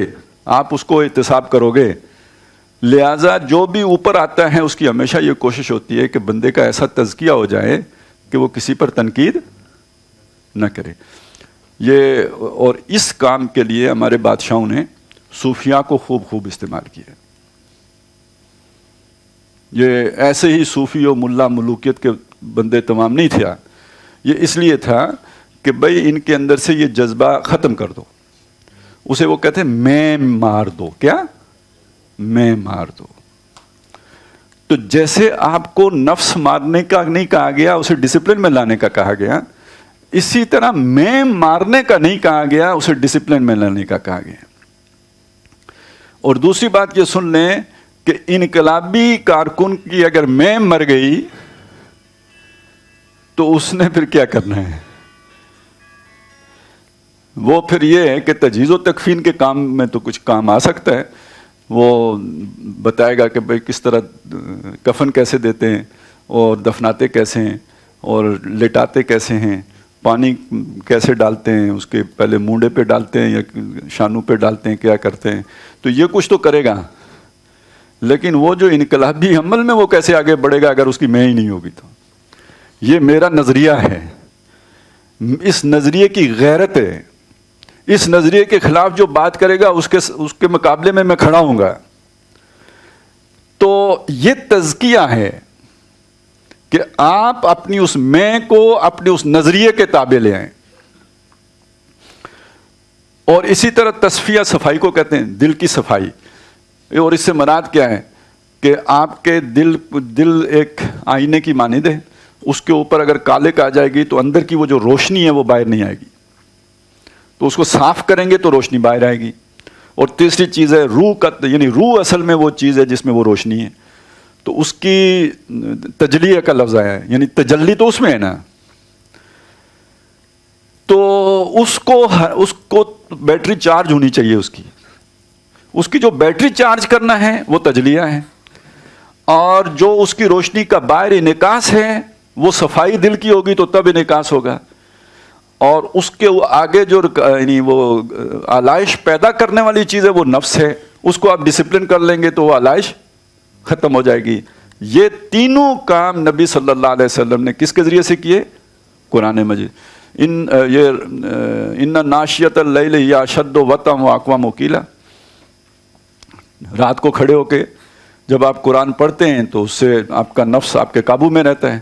S1: آپ اس کو احتساب کرو گے. لہذا جو بھی اوپر آتا ہے اس کی ہمیشہ یہ کوشش ہوتی ہے کہ بندے کا ایسا تزکیہ ہو جائے کہ وہ کسی پر تنقید نہ کرے. یہ اور اس کام کے لیے ہمارے بادشاہوں نے صوفیاء کو خوب استعمال کیا. یہ ایسے ہی صوفی و ملا ملوکیت کے بندے تمام نہیں تھا. یہ اس لیے تھا کہ بھئی ان کے اندر سے یہ جذبہ ختم کر دو. اسے وہ کہتے ہیں میں مار دو. کیا؟ میں مار دو. تو جیسے آپ کو نفس مارنے کا نہیں کہا گیا، اسے ڈسپلن میں لانے کا کہا گیا، اسی طرح میں مارنے کا نہیں کہا گیا، اسے ڈسپلن میں لانے کا کہا گیا. اور دوسری بات یہ سن لیں کہ انقلابی کارکن کی اگر میں مر گئی تو اس نے پھر کیا کرنا ہے؟ وہ پھر یہ ہے کہ تجہیز و تکفین کے کام میں تو کچھ کام آ سکتا ہے. وہ بتائے گا کہ بھئی کس طرح کفن کیسے دیتے ہیں اور دفناتے کیسے ہیں اور لٹاتے کیسے ہیں، پانی کیسے ڈالتے ہیں، اس کے پہلے مونڈے پہ ڈالتے ہیں یا شانوں پہ ڈالتے ہیں، کیا کرتے ہیں. تو یہ کچھ تو کرے گا، لیکن وہ جو انقلابی عمل میں وہ کیسے آگے بڑھے گا اگر اس کی میں ہی نہیں ہوگی. تو یہ میرا نظریہ ہے، اس نظریے کی غیرت ہے. اس نظریے کے خلاف جو بات کرے گا اس کے مقابلے میں کھڑا ہوں گا. تو یہ تزکیہ ہے کہ آپ اپنی اس میں کو اپنے اس نظریے کے تابع لے آئیں. اور اسی طرح تصفیہ صفائی کو کہتے ہیں، دل کی صفائی. اور اس سے مراد کیا ہے کہ آپ کے دل ایک آئینے کی مانند ہے. اس کے اوپر اگر کالک آ جائے گی تو اندر کی وہ جو روشنی ہے وہ باہر نہیں آئے گی. تو اس کو صاف کریں گے تو روشنی باہر آئے گی. اور تیسری چیز ہے روح کا، یعنی روح اصل میں وہ چیز ہے جس میں وہ روشنی ہے، تو اس کی تجلیہ کا لفظ آیا ہے، یعنی تجلی تو اس میں ہے نا، تو اس کو بیٹری چارج ہونی چاہیے، اس کی جو بیٹری چارج کرنا ہے وہ تجلیہ ہے، اور جو اس کی روشنی کا باہر انعکاس ہے وہ صفائی دل کی ہوگی تو تب انعکاس ہوگا، اور اس کے آگے جو یعنی وہ آلائش پیدا کرنے والی چیز ہے وہ نفس ہے، اس کو آپ ڈسپلن کر لیں گے تو وہ آلائش ختم ہو جائے گی۔ یہ تینوں کام نبی صلی اللہ علیہ وسلم نے کس کے ذریعے سے کیے؟ قرآن مجید۔ ان ناشیۃ اللیل ہی اشد وطئا واقوم قیلا، رات کو کھڑے ہو کے جب آپ قرآن پڑھتے ہیں تو اس سے آپ کا نفس آپ کے قابو میں رہتا ہے،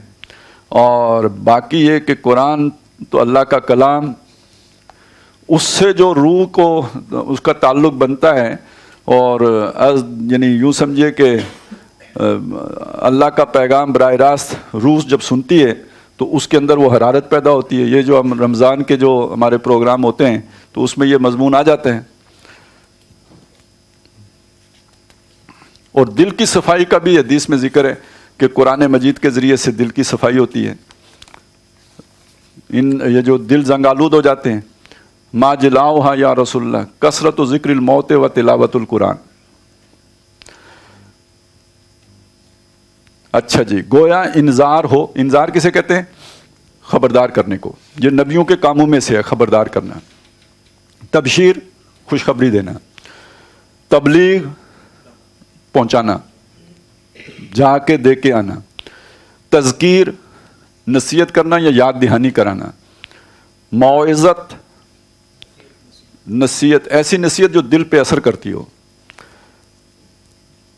S1: اور باقی یہ کہ قرآن تو اللہ کا کلام، اس سے جو روح کو اس کا تعلق بنتا ہے، اور یعنی یوں سمجھیے کہ اللہ کا پیغام براہ راست روح جب سنتی ہے تو اس کے اندر وہ حرارت پیدا ہوتی ہے۔ یہ جو ہم رمضان کے جو ہمارے پروگرام ہوتے ہیں تو اس میں یہ مضمون آ جاتے ہیں۔ اور دل کی صفائی کا بھی حدیث میں ذکر ہے کہ قرآن مجید کے ذریعے سے دل کی صفائی ہوتی ہے۔ یہ جو دل زنگالود ہو جاتے ہیں، ما جلاؤہا یا رسول اللہ کثرت ذکر الموت و تلاوت القرآن۔ اچھا جی، گویا انذار ہو، انذار کسے کہتے ہیں؟ خبردار کرنے کو، یہ نبیوں کے کاموں میں سے ہے خبردار کرنا۔ تبشیر خوشخبری دینا، تبلیغ پہنچانا، جا کے دے کے آنا، تذکیر نصیحت کرنا یا یاد دہانی کرانا، موعظت نصیحت، ایسی نصیحت جو دل پہ اثر کرتی ہو،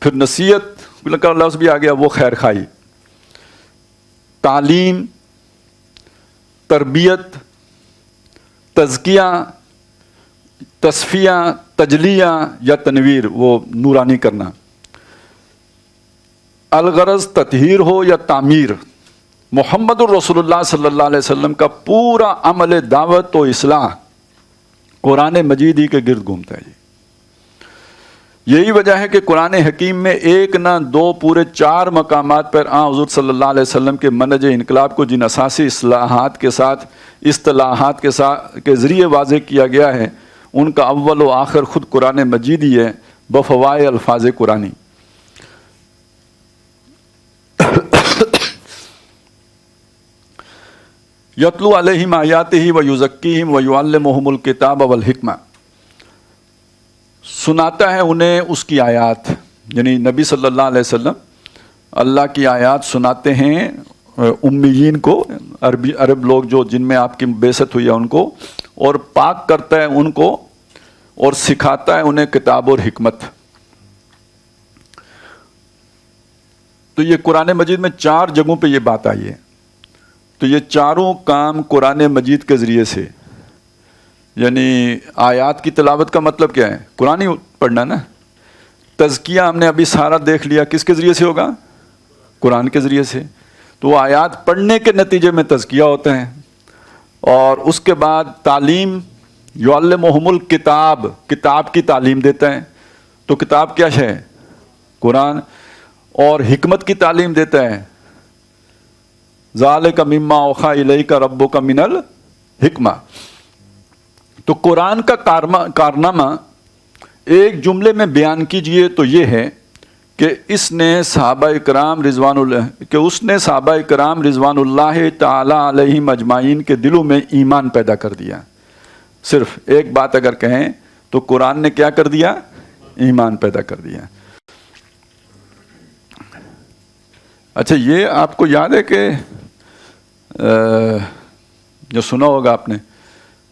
S1: پھر نصیحت کا لفظ بھی آ گیا وہ خیر خواہی، تعلیم، تربیت، تزکیہ، تصفیہ، تجلیہ یا تنویر وہ نورانی کرنا، الغرض تطہیر ہو یا تعمیر۔ محمد الرسول اللہ صلی اللہ علیہ وسلم کا پورا عمل دعوت و اصلاح قرآن مجید ہی کے گرد گھومتا ہے۔ یہی وجہ ہے کہ قرآن حکیم میں ایک نہ دو پورے 4 مقامات پر حضور صلی اللہ علیہ وسلم کے منہج انقلاب کو جن اساسی اصلاحات کے ساتھ اصطلاحات کے ذریعے واضح کیا گیا ہے، ان کا اول و آخر خود قرآن مجید ہی ہے بفوائے الفاظ قرآنی۔ یتلو علیہم آیاتہ ویزکیہم ویعلمہم الکتاب والحکمہ، سناتا ہے انہیں اس کی آیات، یعنی نبی صلی اللہ علیہ وسلم اللہ کی آیات سناتے ہیں امیین کو، عرب لوگ جو جن میں آپ کی بعثت ہوئی ہے ان کو، اور پاک کرتا ہے ان کو اور سکھاتا ہے انہیں کتاب اور حکمت۔ تو یہ قرآن مجید میں 4 جگہوں پہ یہ بات آئی ہے، تو یہ چاروں کام قرآن مجید کے ذریعے سے، یعنی آیات کی تلاوت کا مطلب کیا ہے؟ قرآن ہی پڑھنا نا۔ تزکیہ ہم نے ابھی سارا دیکھ لیا، کس کے ذریعے سے ہوگا؟ قرآن کے ذریعے سے۔ تو وہ آیات پڑھنے کے نتیجے میں تزکیہ ہوتے ہیں۔ اور اس کے بعد تعلیم، یعلمہم الکتاب، کتاب کی تعلیم دیتا ہے، تو کتاب کیا ہے؟ قرآن۔ اور حکمت کی تعلیم دیتا ہے، ذالک مما اوحی الیک ربک من الحکمہ۔ تو قرآن کا کارنامہ ایک جملے میں بیان کیجئے تو یہ ہے کہ اس نے صحابہ کرام رضوان اللہ تعالی علیہم اجمعین کے دلوں میں ایمان پیدا کر دیا۔ صرف ایک بات اگر کہیں تو قرآن نے کیا کر دیا؟ ایمان پیدا کر دیا۔ اچھا، یہ آپ کو یاد ہے کہ جو سنا ہوگا آپ نے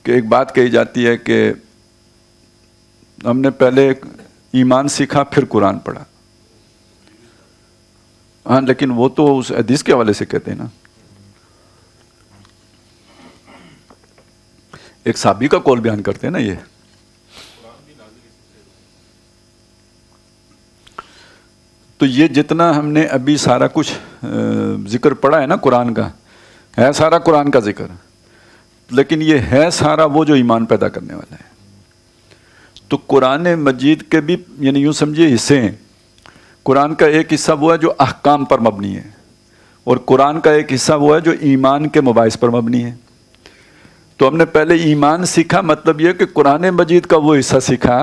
S1: کہ ایک بات کہی جاتی ہے کہ ہم نے پہلے ایمان سیکھا پھر قرآن پڑھا۔ ہاں، لیکن وہ تو اس حدیث کے حوالے سے کہتے ہیں نا۔ ایک صحابی کا قول بیان کرتے ہیں نا یہ۔ تو یہ جتنا ہم نے ابھی سارا کچھ ذکر پڑھا ہے نا قرآن کا، ہے سارا قرآن کا ذکر، لیکن یہ ہے سارا وہ جو ایمان پیدا کرنے والا ہے۔ تو قرآن مجید کے بھی یعنی یوں سمجھیے حصے ہیں. قرآن کا ایک حصہ وہ ہے جو احکام پر مبنی ہے، اور قرآن کا ایک حصہ وہ ہے جو ایمان کے مباحث پر مبنی ہے. تو ہم نے پہلے ایمان سیکھا، مطلب یہ کہ قرآن مجید کا وہ حصہ سیکھا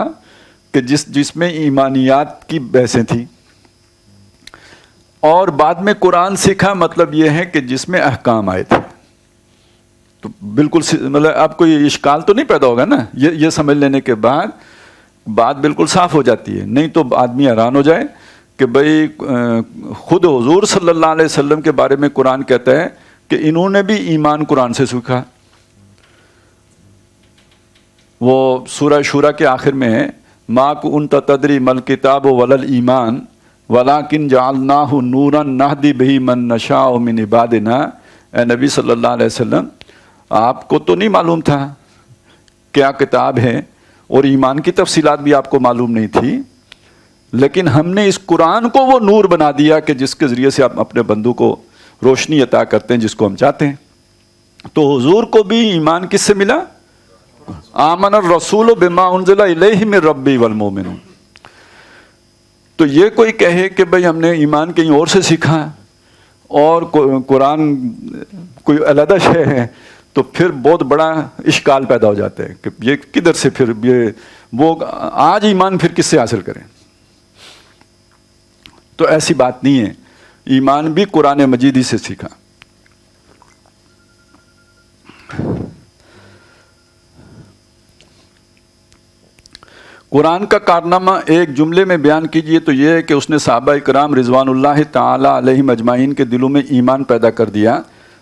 S1: کہ جس میں ایمانیات کی بحثیں تھیں، اور بعد میں قرآن سیکھا، مطلب یہ ہے کہ جس میں احکام آئے تھے. تو بالکل مطلب آپ کو یہ اشکال تو نہیں پیدا ہوگا نا، یہ سمجھ لینے کے بعد بات بالکل صاف ہو جاتی ہے. نہیں تو آدمی حیران ہو جائے کہ بھئی خود حضور صلی اللہ علیہ وسلم کے بارے میں قرآن کہتا ہے کہ انہوں نے بھی ایمان قرآن سے سیکھا. وہ سورہ شورا کے آخر میں ہے ما کنت تدری مل کتاب ولل ایمان ولکن جعلناہ نورا نہدی بہ من نشاء من عبادنا. اے نبی صلی اللہ علیہ وسلم، آپ کو تو نہیں معلوم تھا کیا کتاب ہے، اور ایمان کی تفصیلات بھی آپ کو معلوم نہیں تھی، لیکن ہم نے اس قرآن کو وہ نور بنا دیا کہ جس کے ذریعے سے آپ اپنے بندوں کو روشنی عطا کرتے ہیں جس کو ہم چاہتے ہیں. تو حضور کو بھی ایمان کس سے ملا؟ آمن الرسول بما انزل الیہ من ربی والمؤمنون. تو یہ کوئی کہے کہ بھئی ہم نے ایمان کہیں اور سے سیکھا اور قرآن کوئی علیحدہ شے ہے، تو پھر بہت بڑا اشکال پیدا ہو جاتا ہے کہ یہ کدھر سے پھر وہ آج ایمان پھر کس سے حاصل کریں. تو ایسی بات نہیں ہے، ایمان بھی قرآن مجید ہی سے سیکھا. قرآن کا کارنامہ ایک جملے میں بیان کیجئے تو یہ ہے کہ اس نے صحابہ کرام رضوان اللہ تعالی علیہم اجمعین کے دلوں میں ایمان پیدا کر دیا،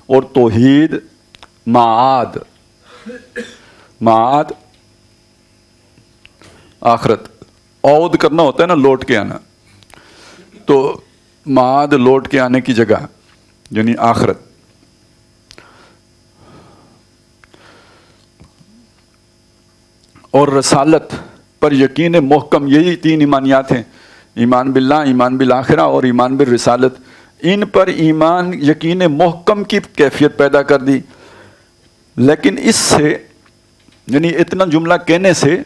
S1: اور توحید، معاد آخرت، عود کرنا ہوتا ہے نا، لوٹ کے آنا، تو معاد لوٹ کے آنے کی جگہ یعنی آخرت. اور رسالت پر یقین محکم، یہی تین ایمانیات ہیں، ایمان باللہ، ایمان بالآخرہ اور ایمان بالرسالت. ان پر ایمان یقین محکم کی کیفیت پیدا کر دی. لیکن اس سے یعنی اتنا جملہ کہنے سے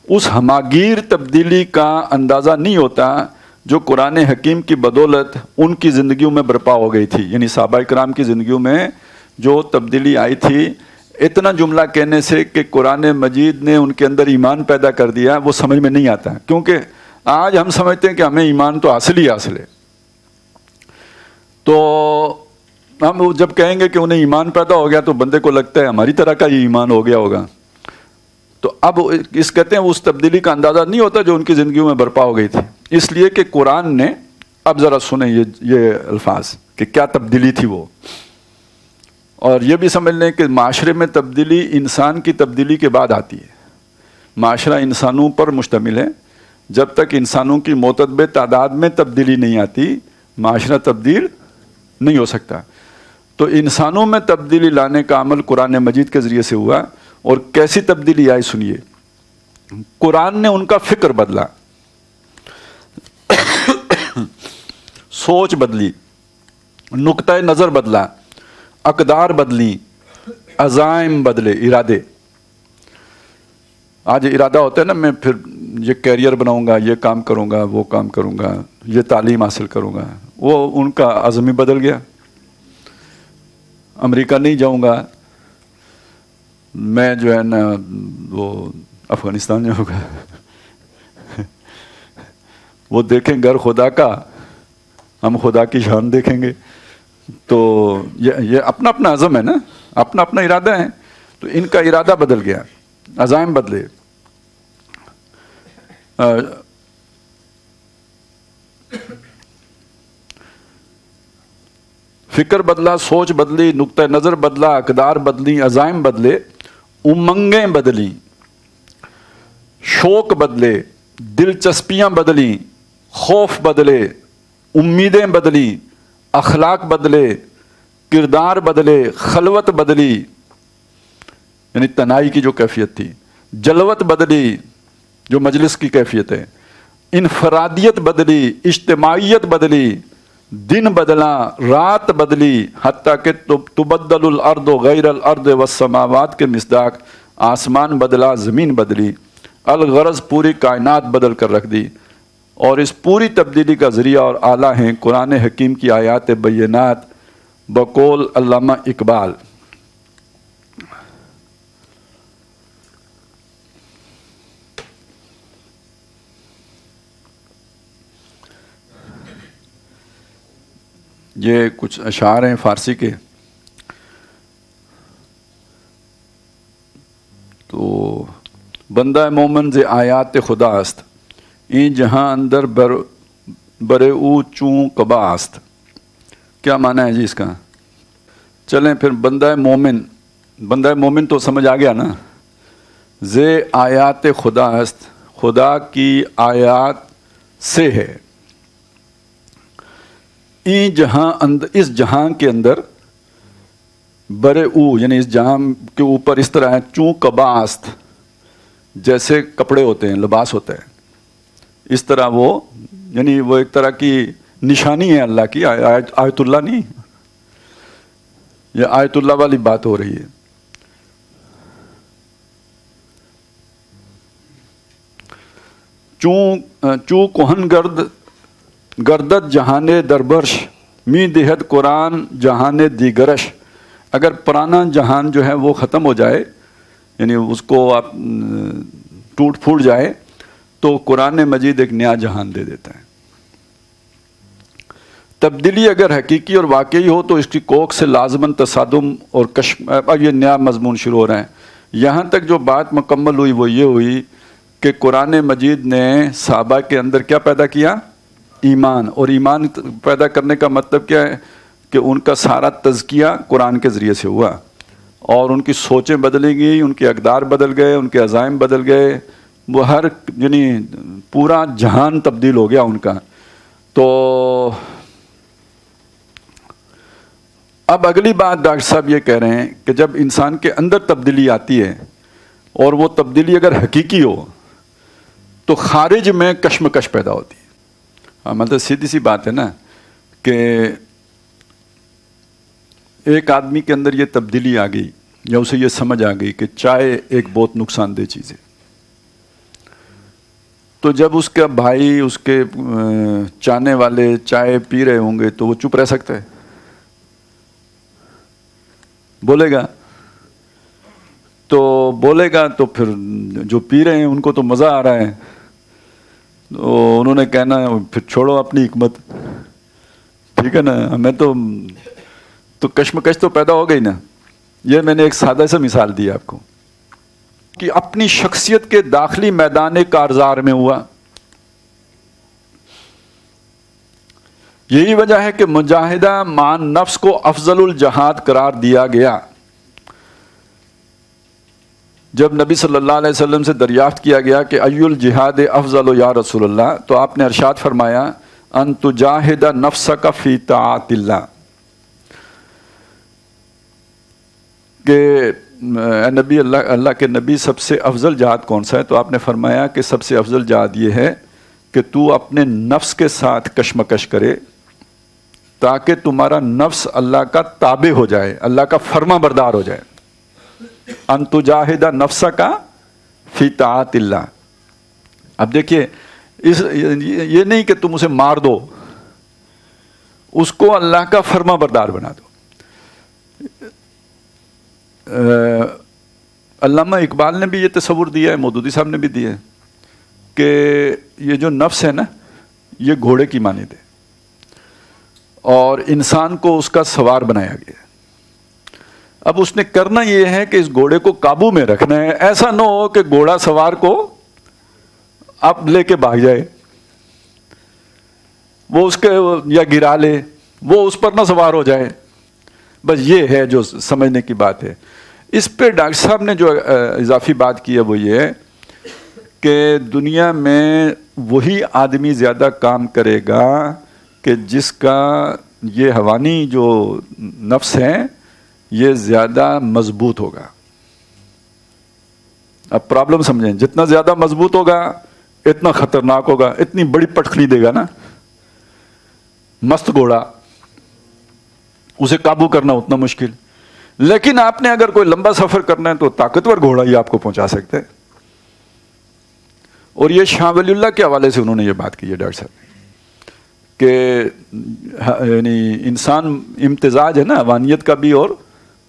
S1: اس ہماگیر تبدیلی کا اندازہ نہیں ہوتا جو قرآن حکیم کی بدولت ان کی زندگیوں میں برپا ہو گئی تھی. یعنی صحابہ کرام کی زندگیوں میں جو تبدیلی آئی تھی، اتنا جملہ کہنے سے کہ قرآن مجید نے ان کے اندر ایمان پیدا کر دیا، وہ سمجھ میں نہیں آتا. کیونکہ آج ہم سمجھتے ہیں کہ ہمیں ایمان تو حاصل ہی حاصل ہے. تو ہم جب کہیں گے کہ انہیں ایمان پیدا ہو گیا تو بندے کو لگتا ہے ہماری طرح کا یہ ایمان ہو گیا ہوگا. تو اب اس کہتے ہیں اس تبدیلی کا اندازہ نہیں ہوتا جو ان کی زندگیوں میں برپا ہو گئی تھی، اس لیے کہ قرآن نے، اب ذرا سنیں یہ الفاظ کہ کیا تبدیلی تھی وہ. اور یہ بھی سمجھ لیں کہ معاشرے میں تبدیلی انسان کی تبدیلی کے بعد آتی ہے. معاشرہ انسانوں پر مشتمل ہے، جب تک انسانوں کی معتدب تعداد میں تبدیلی نہیں آتی معاشرہ تبدیل نہیں ہو سکتا. تو انسانوں میں تبدیلی لانے کا عمل قرآن مجید کے ذریعے سے ہوا. اور کیسی تبدیلی آئی سنیے. قرآن نے ان کا فکر بدلا، سوچ بدلی، نقطۂ نظر بدلا، اقدار بدلی، عزائم بدلے، ارادے. آج ارادہ ہوتا ہے نا، میں پھر یہ کیریئر بناؤں گا، یہ کام کروں گا، وہ کام کروں گا، یہ تعلیم حاصل کروں گا. وہ ان کا عزم ہی بدل گیا. امریکہ نہیں جاؤں گا، میں جو ہے نا وہ افغانستان جاؤں گا. وہ دیکھیں گھر خدا کا، ہم خدا کی شان دیکھیں گے. تو یہ اپنا اپنا عزم ہے نا، اپنا اپنا ارادہ ہے. تو ان کا ارادہ بدل گیا، عزائم بدلے. فکر بدلا، سوچ بدلی، نقطہ نظر بدلا، اقدار بدلی، عزائم بدلے، امنگیں بدلی، شوق بدلے، دلچسپیاں بدلی، خوف بدلے، امیدیں بدلی، اخلاق بدلے، کردار بدلے، خلوت بدلی یعنی تنہائی کی جو کیفیت تھی، جلوت بدلی جو مجلس کی کیفیت ہے، انفرادیت بدلی، اجتماعیت بدلی، دن بدلا، رات بدلی، حتیٰ کہ تبدل الارض غیر الارض والسماوات کے مصداق آسمان بدلا، زمین بدلی. الغرض پوری کائنات بدل کر رکھ دی، اور اس پوری تبدیلی کا ذریعہ اور آلہ ہیں قرآن حکیم کی آیات بینات بقول علامہ اقبال۔ یہ کچھ اشعار ہیں فارسی کے، تو بندہ مومن ز آیات خدا است، این جہاں اندر برے او چوں قبا است۔ کیا معنی ہے جی اس کا؟ چلیں پھر بندہ مومن تو سمجھ آ گیا نا، ز آیات خدا است، خدا کی آیات سے ہے، این جہاں اس جہاں کے اندر برے او یعنی اس جہاں کے اوپر اس طرح ہے، چوں قبا است جیسے کپڑے ہوتے ہیں، لباس ہوتا ہے، اس طرح وہ یعنی وہ ایک طرح کی نشانی ہے اللہ کی، آیت اللہ نہیں، یہ آیت اللہ والی بات ہو رہی ہے۔ چوں کوہن گردت جہانے دربرش، می دہد قرآن جہانے دیگرش۔ اگر پرانا جہان جو ہے وہ ختم ہو جائے، یعنی اس کو آپ ٹوٹ پھوٹ جائے، تو قرآن مجید ایک نیا جہان دے دیتا ہے۔ تبدیلی اگر حقیقی اور واقعی ہو تو اس کی کوکھ سے لازماً تصادم اور اب یہ نیا مضمون شروع ہو رہا ہے۔ یہاں تک جو بات مکمل ہوئی وہ یہ ہوئی کہ قرآن مجید نے صحابہ کے اندر کیا پیدا کیا؟ ایمان۔ اور ایمان پیدا کرنے کا مطلب کیا ہے؟ کہ ان کا سارا تزکیہ قرآن کے ذریعے سے ہوا، اور ان کی سوچیں بدلیں گی، ان کے اقدار بدل گئے، ان کے عزائم بدل گئے، وہ یعنی پورا جہان تبدیل ہو گیا ان کا۔ تو اب اگلی بات ڈاکٹر صاحب یہ کہہ رہے ہیں کہ جب انسان کے اندر تبدیلی آتی ہے اور وہ تبدیلی اگر حقیقی ہو تو خارج میں کشمکش پیدا ہوتی ہے۔ مطلب سیدھی سی بات ہے نا کہ ایک آدمی کے اندر یہ تبدیلی آ گئی یا اسے یہ سمجھ آ گئی کہ چائے ایک بہت نقصان دہ چیز ہے، تو جب اس کا بھائی، اس کے چاہنے والے چائے پی رہے ہوں گے تو وہ چپ رہ سکتا ہے؟ بولے گا تو پھر جو پی رہے ہیں ان کو تو مزہ آ رہا ہے، تو انہوں نے کہنا ہے پھر چھوڑو اپنی حکمت، ٹھیک ہے نا، ہمیں تو کشمکش تو پیدا ہو گئی نا۔ یہ میں نے ایک سادہ سا مثال دی آپ کو کہ اپنی شخصیت کے داخلی میدان کارزار میں ہوا۔ یہی وجہ ہے کہ مجاہدہ مان نفس کو افضل الجہاد قرار دیا گیا۔ جب نبی صلی اللہ علیہ وسلم سے دریافت کیا گیا کہ ای الجہاد افضل یا رسول اللہ، تو آپ نے ارشاد فرمایا ان تجاہد نفسک فی طاعت اللہ، کہ اے نبی، اللہ کے نبی سب سے افضل جہاد کون سا ہے؟ تو آپ نے فرمایا کہ سب سے افضل جہاد یہ ہے کہ تو اپنے نفس کے ساتھ کشمکش کرے تاکہ تمہارا نفس اللہ کا تابع ہو جائے، اللہ کا فرما بردار ہو جائے۔ ان تجاہد نفسک فی طاعت اللہ۔ اب دیکھیے یہ نہیں کہ تم اسے مار دو، اس کو اللہ کا فرما بردار بنا دو۔ علامہ اقبال نے بھی یہ تصور دیا ہے، مودودی صاحب نے بھی دیا ہے کہ یہ جو نفس ہے نا، یہ گھوڑے کی مانند ہے اور انسان کو اس کا سوار بنایا گیا ہے۔ اب اس نے کرنا یہ ہے کہ اس گھوڑے کو قابو میں رکھنا ہے، ایسا نہ ہو کہ گھوڑا سوار کو اب لے کے بھاگ جائے، وہ اس کے یا گرا لے، وہ اس پر نہ سوار ہو جائے۔ بس یہ ہے جو سمجھنے کی بات ہے۔ اس پہ ڈاکٹر صاحب نے جو اضافی بات کی ہے وہ یہ ہے کہ دنیا میں وہی آدمی زیادہ کام کرے گا کہ جس کا یہ حیوانی جو نفس ہے یہ زیادہ مضبوط ہوگا۔ اب پرابلم سمجھیں، جتنا زیادہ مضبوط ہوگا اتنا خطرناک ہوگا، اتنی بڑی پٹخنی دے گا نا، مست گھوڑا، اسے قابو کرنا اتنا مشکل۔ لیکن آپ نے اگر کوئی لمبا سفر کرنا ہے تو طاقتور گھوڑا ہی آپ کو پہنچا سکتے ہے۔ اور یہ شاہ ولی اللہ کے حوالے سے انہوں نے یہ بات کی ہے ڈاکٹر صاحب کہ یعنی انسان امتزاج ہے نا حیوانیت کا بھی اور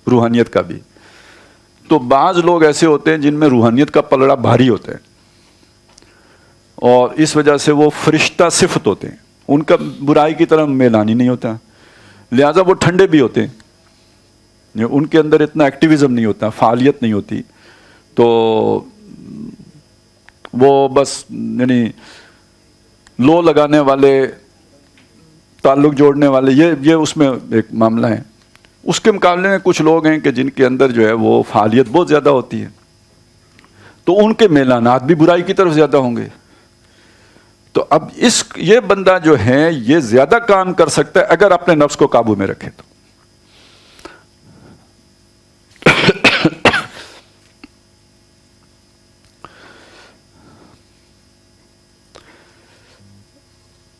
S1: روحانیت کا بھی. تو بعض لوگ ایسے ہوتے ہیں جن میں روحانیت کا پلڑا بھاری ہوتا ہے اور اس وجہ سے وہ فرشتہ صفت ہوتے ہیں, ان کا برائی کی طرف میلانی نہیں ہوتا, لہٰذا وہ ٹھنڈے بھی ہوتے ہیں, ان کے اندر اتنا ایکٹیویزم نہیں ہوتا, فعالیت نہیں ہوتی, تو وہ بس یعنی لو لگانے والے, تعلق جوڑنے والے, یہ اس میں ایک معاملہ ہے. اس کے مقابلے میں کچھ لوگ ہیں کہ جن کے اندر جو ہے وہ فعالیت بہت زیادہ ہوتی ہے, تو ان کے میلانات بھی برائی کی طرف زیادہ ہوں گے. تو اب یہ بندہ جو ہے یہ زیادہ کام کر سکتا ہے اگر اپنے نفس کو قابو میں رکھے تو.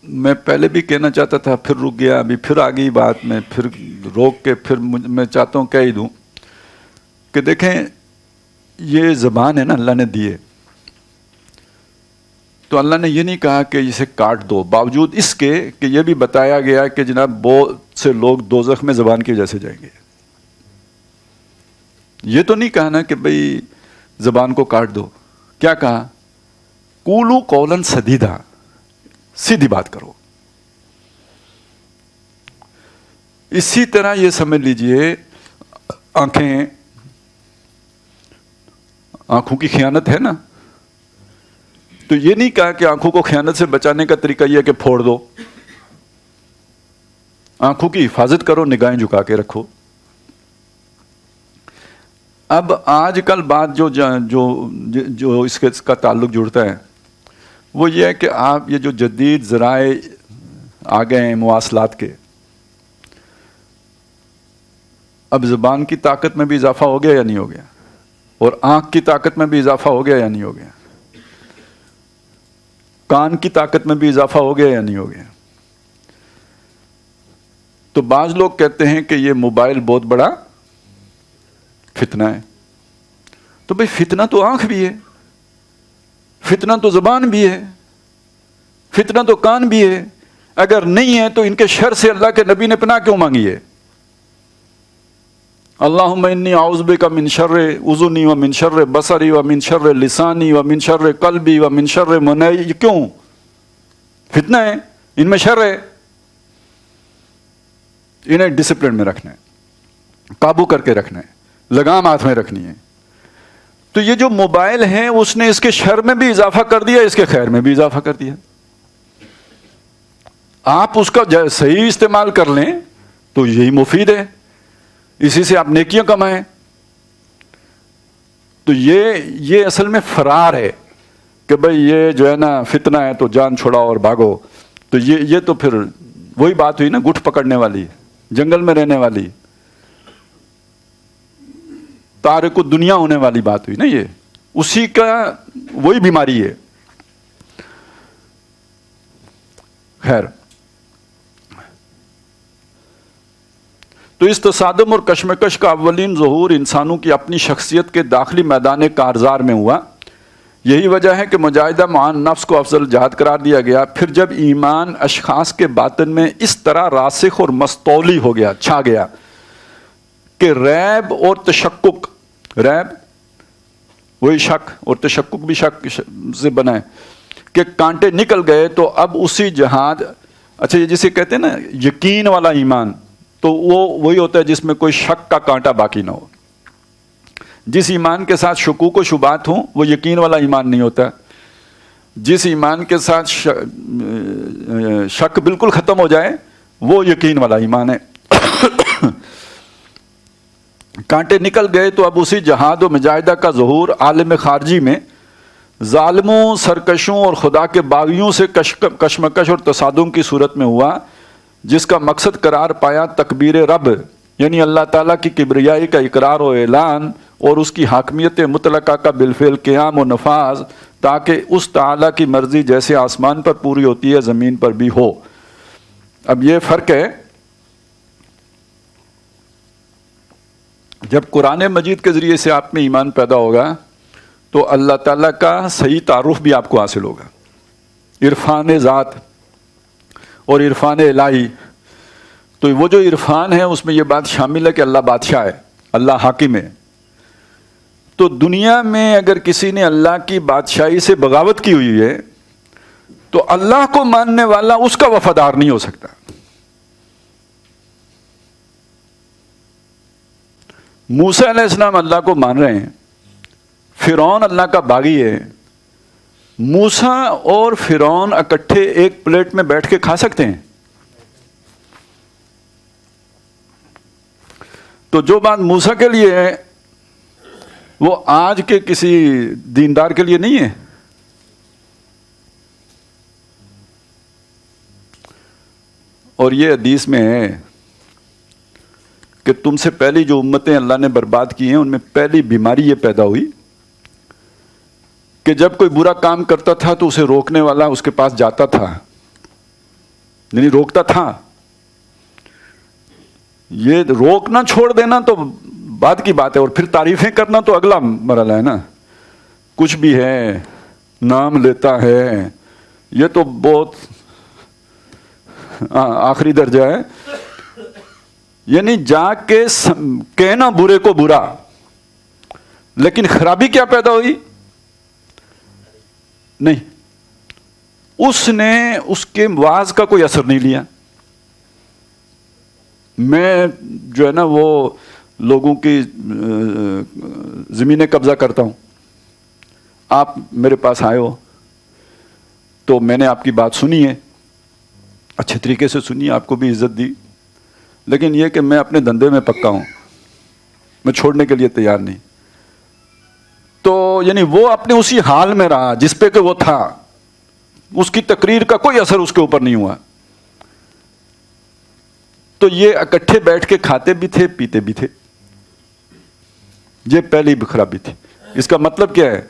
S1: میں پہلے بھی کہنا چاہتا تھا, پھر رک گیا, ابھی پھر آ گئی بات, میں پھر روک کے پھر میں چاہتا ہوں کہہ ہی دوں کہ دیکھیں یہ زبان ہے نا اللہ نے دی ہے, تو اللہ نے یہ نہیں کہا کہ اسے کاٹ دو, باوجود اس کے کہ یہ بھی بتایا گیا کہ جناب بہت سے لوگ دوزخ میں زبان کی وجہ سے جائیں گے. یہ تو نہیں کہا نا کہ بھئی زبان کو کاٹ دو, کیا کہا قولوا قولا سدیدا, سیدھی بات کرو. اسی طرح یہ سمجھ لیجئے آنکھوں کی خیانت ہے نا, تو یہ نہیں کہا کہ آنکھوں کو خیانت سے بچانے کا طریقہ یہ ہے کہ پھوڑ دو, آنکھوں کی حفاظت کرو, نگاہیں جھکا کے رکھو. اب آج کل بات جو اس کا تعلق جڑتا ہے وہ یہ ہے کہ آپ یہ جو جدید ذرائع آ گئے ہیں مواصلات کے, اب زبان کی طاقت میں بھی اضافہ ہو گیا یا نہیں ہو گیا, اور آنکھ کی طاقت میں بھی اضافہ ہو گیا یا نہیں ہو گیا, کان کی طاقت میں بھی اضافہ ہو گیا یا نہیں ہو گیا. تو بعض لوگ کہتے ہیں کہ یہ موبائل بہت بڑا فتنہ ہے. تو بھئی فتنہ تو آنکھ بھی ہے, فتنہ تو زبان بھی ہے, فتنہ تو کان بھی ہے. اگر نہیں ہے تو ان کے شر سے اللہ کے نبی نے پناہ کیوں مانگی ہے؟ اللہم انی اعوذ بک من شر اذنی و من شر بصری و من شر لسانی و من شر قلبی و من شر منی. کیوں؟ فتنہ ہے, ان میں شر ہے, انہیں ڈسپلن میں رکھنا ہے, قابو کر کے رکھنا ہے, لگام ہاتھ میں رکھنی ہے. تو یہ جو موبائل ہے اس نے اس کے شر میں بھی اضافہ کر دیا, اس کے خیر میں بھی اضافہ کر دیا. آپ اس کا صحیح استعمال کر لیں تو یہی مفید ہے, اسی سے آپ نیکیاں کمائیں. تو یہ اصل میں فرار ہے کہ بھئی یہ جو ہے نا فتنہ ہے تو جان چھڑاؤ اور بھاگو. تو یہ تو پھر وہی بات ہوئی نا, گٹھ پکڑنے والی, جنگل میں رہنے والی, تارک دنیا ہونے والی بات ہوئی نا. یہ اسی کا وہی بیماری ہے. خیر, تو اس تصادم اور کشمکش کا اولین ظہور انسانوں کی اپنی شخصیت کے داخلی میدان کارزار میں ہوا. یہی وجہ ہے کہ مجاہدہ معان نفس کو افضل جہاد قرار دیا گیا. پھر جب ایمان اشخاص کے باطن میں اس طرح راسخ اور مستولی ہو گیا, چھا گیا کہ ریب اور تشکک, ریب وہی شک اور تشکک بھی شک سے بنا ہے, کہ کانٹے نکل گئے, تو اب اسی جہاد, اچھا یہ جسے کہتے ہیں نا یقین والا ایمان, تو وہ وہی ہوتا ہے جس میں کوئی شک کا کانٹا باقی نہ ہو. جس ایمان کے ساتھ شکوک و شبہات ہوں وہ یقین والا ایمان نہیں ہوتا. جس ایمان کے ساتھ شک بالکل ختم ہو جائے وہ یقین والا ایمان ہے. کانٹے نکل گئے تو اب اسی جہاد و مجاہدہ کا ظہور عالم خارجی میں ظالموں, سرکشوں اور خدا کے باغیوں سے کشمکش اور تصادم کی صورت میں ہوا, جس کا مقصد قرار پایا تکبیر رب, یعنی اللہ تعالیٰ کی کبریائی کا اقرار و اعلان اور اس کی حاکمیت مطلقہ کا بالفعل قیام و نفاذ, تاکہ اس تعالیٰ کی مرضی جیسے آسمان پر پوری ہوتی ہے زمین پر بھی ہو. اب یہ فرق ہے, جب قرآن مجید کے ذریعے سے آپ میں ایمان پیدا ہوگا تو اللہ تعالیٰ کا صحیح تعارف بھی آپ کو حاصل ہوگا. عرفان ذات اور عرفان الہی. تو وہ جو عرفان ہے اس میں یہ بات شامل ہے کہ اللہ بادشاہ ہے, اللہ حاکم ہے. تو دنیا میں اگر کسی نے اللہ کی بادشاہی سے بغاوت کی ہوئی ہے تو اللہ کو ماننے والا اس کا وفادار نہیں ہو سکتا. موسیٰ علیہ السلام اللہ کو مان رہے ہیں, فرعون اللہ کا باغی ہے. موسیٰ اور فرعون اکٹھے ایک پلیٹ میں بیٹھ کے کھا سکتے ہیں؟ تو جو بات موسیٰ کے لیے ہے وہ آج کے کسی دیندار کے لیے نہیں ہے. اور یہ حدیث میں ہے کہ تم سے پہلی جو امتیں اللہ نے برباد کی ہیں ان میں پہلی بیماری یہ پیدا ہوئی کہ جب کوئی برا کام کرتا تھا تو اسے روکنے والا اس کے پاس جاتا تھا, یعنی روکتا تھا. یہ روکنا چھوڑ دینا تو بات کی بات ہے, اور پھر تعریفیں کرنا تو اگلا مرحلہ ہے نا. کچھ بھی ہے, نام لیتا ہے, یہ تو بہت آخری درجہ ہے. یعنی جا کے کہنا برے کو برا, لیکن خرابی کیا پیدا ہوئی؟ نہیں, اس نے اس کے واز کا کوئی اثر نہیں لیا. میں جو ہے نا وہ لوگوں کی زمینیں قبضہ کرتا ہوں, آپ میرے پاس آئے ہو تو میں نے آپ کی بات سنی ہے, اچھے طریقے سے سنی, آپ کو بھی عزت دی, لیکن یہ کہ میں اپنے دھندے میں پکا ہوں, میں چھوڑنے کے لیے تیار نہیں. تو یعنی وہ اپنے اسی حال میں رہا جس پہ کہ وہ تھا, اس کی تقریر کا کوئی اثر اس کے اوپر نہیں ہوا. تو یہ اکٹھے بیٹھ کے کھاتے بھی تھے, پیتے بھی تھے. یہ پہلی خرابی تھی. اس کا مطلب کیا ہے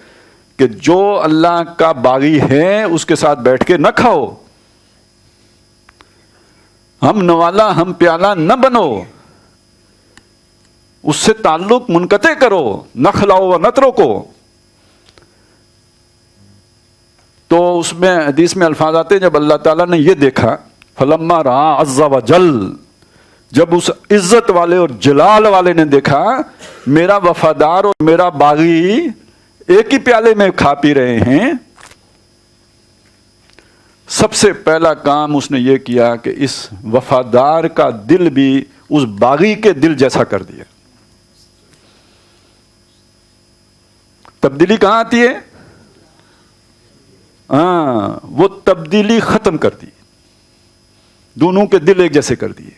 S1: کہ جو اللہ کا باغی ہے اس کے ساتھ بیٹھ کے نہ کھاؤ, ہم نوالا ہم پیالہ نہ بنو, اس سے تعلق منقطع کرو, نہ کھلاؤ و نہ تروکو. تو اس میں حدیث میں الفاظ آتے ہیں جب اللہ تعالیٰ نے یہ دیکھا, فلما رأى عز وجل, جب اس عزت والے اور جلال والے نے دیکھا میرا وفادار اور میرا باغی ایک ہی پیالے میں کھا پی رہے ہیں, سب سے پہلا کام اس نے یہ کیا کہ اس وفادار کا دل بھی اس باغی کے دل جیسا کر دیا. تبدیلی کہاں آتی ہے؟ وہ تبدیلی ختم کر دی, دونوں کے دل ایک جیسے کر دیے.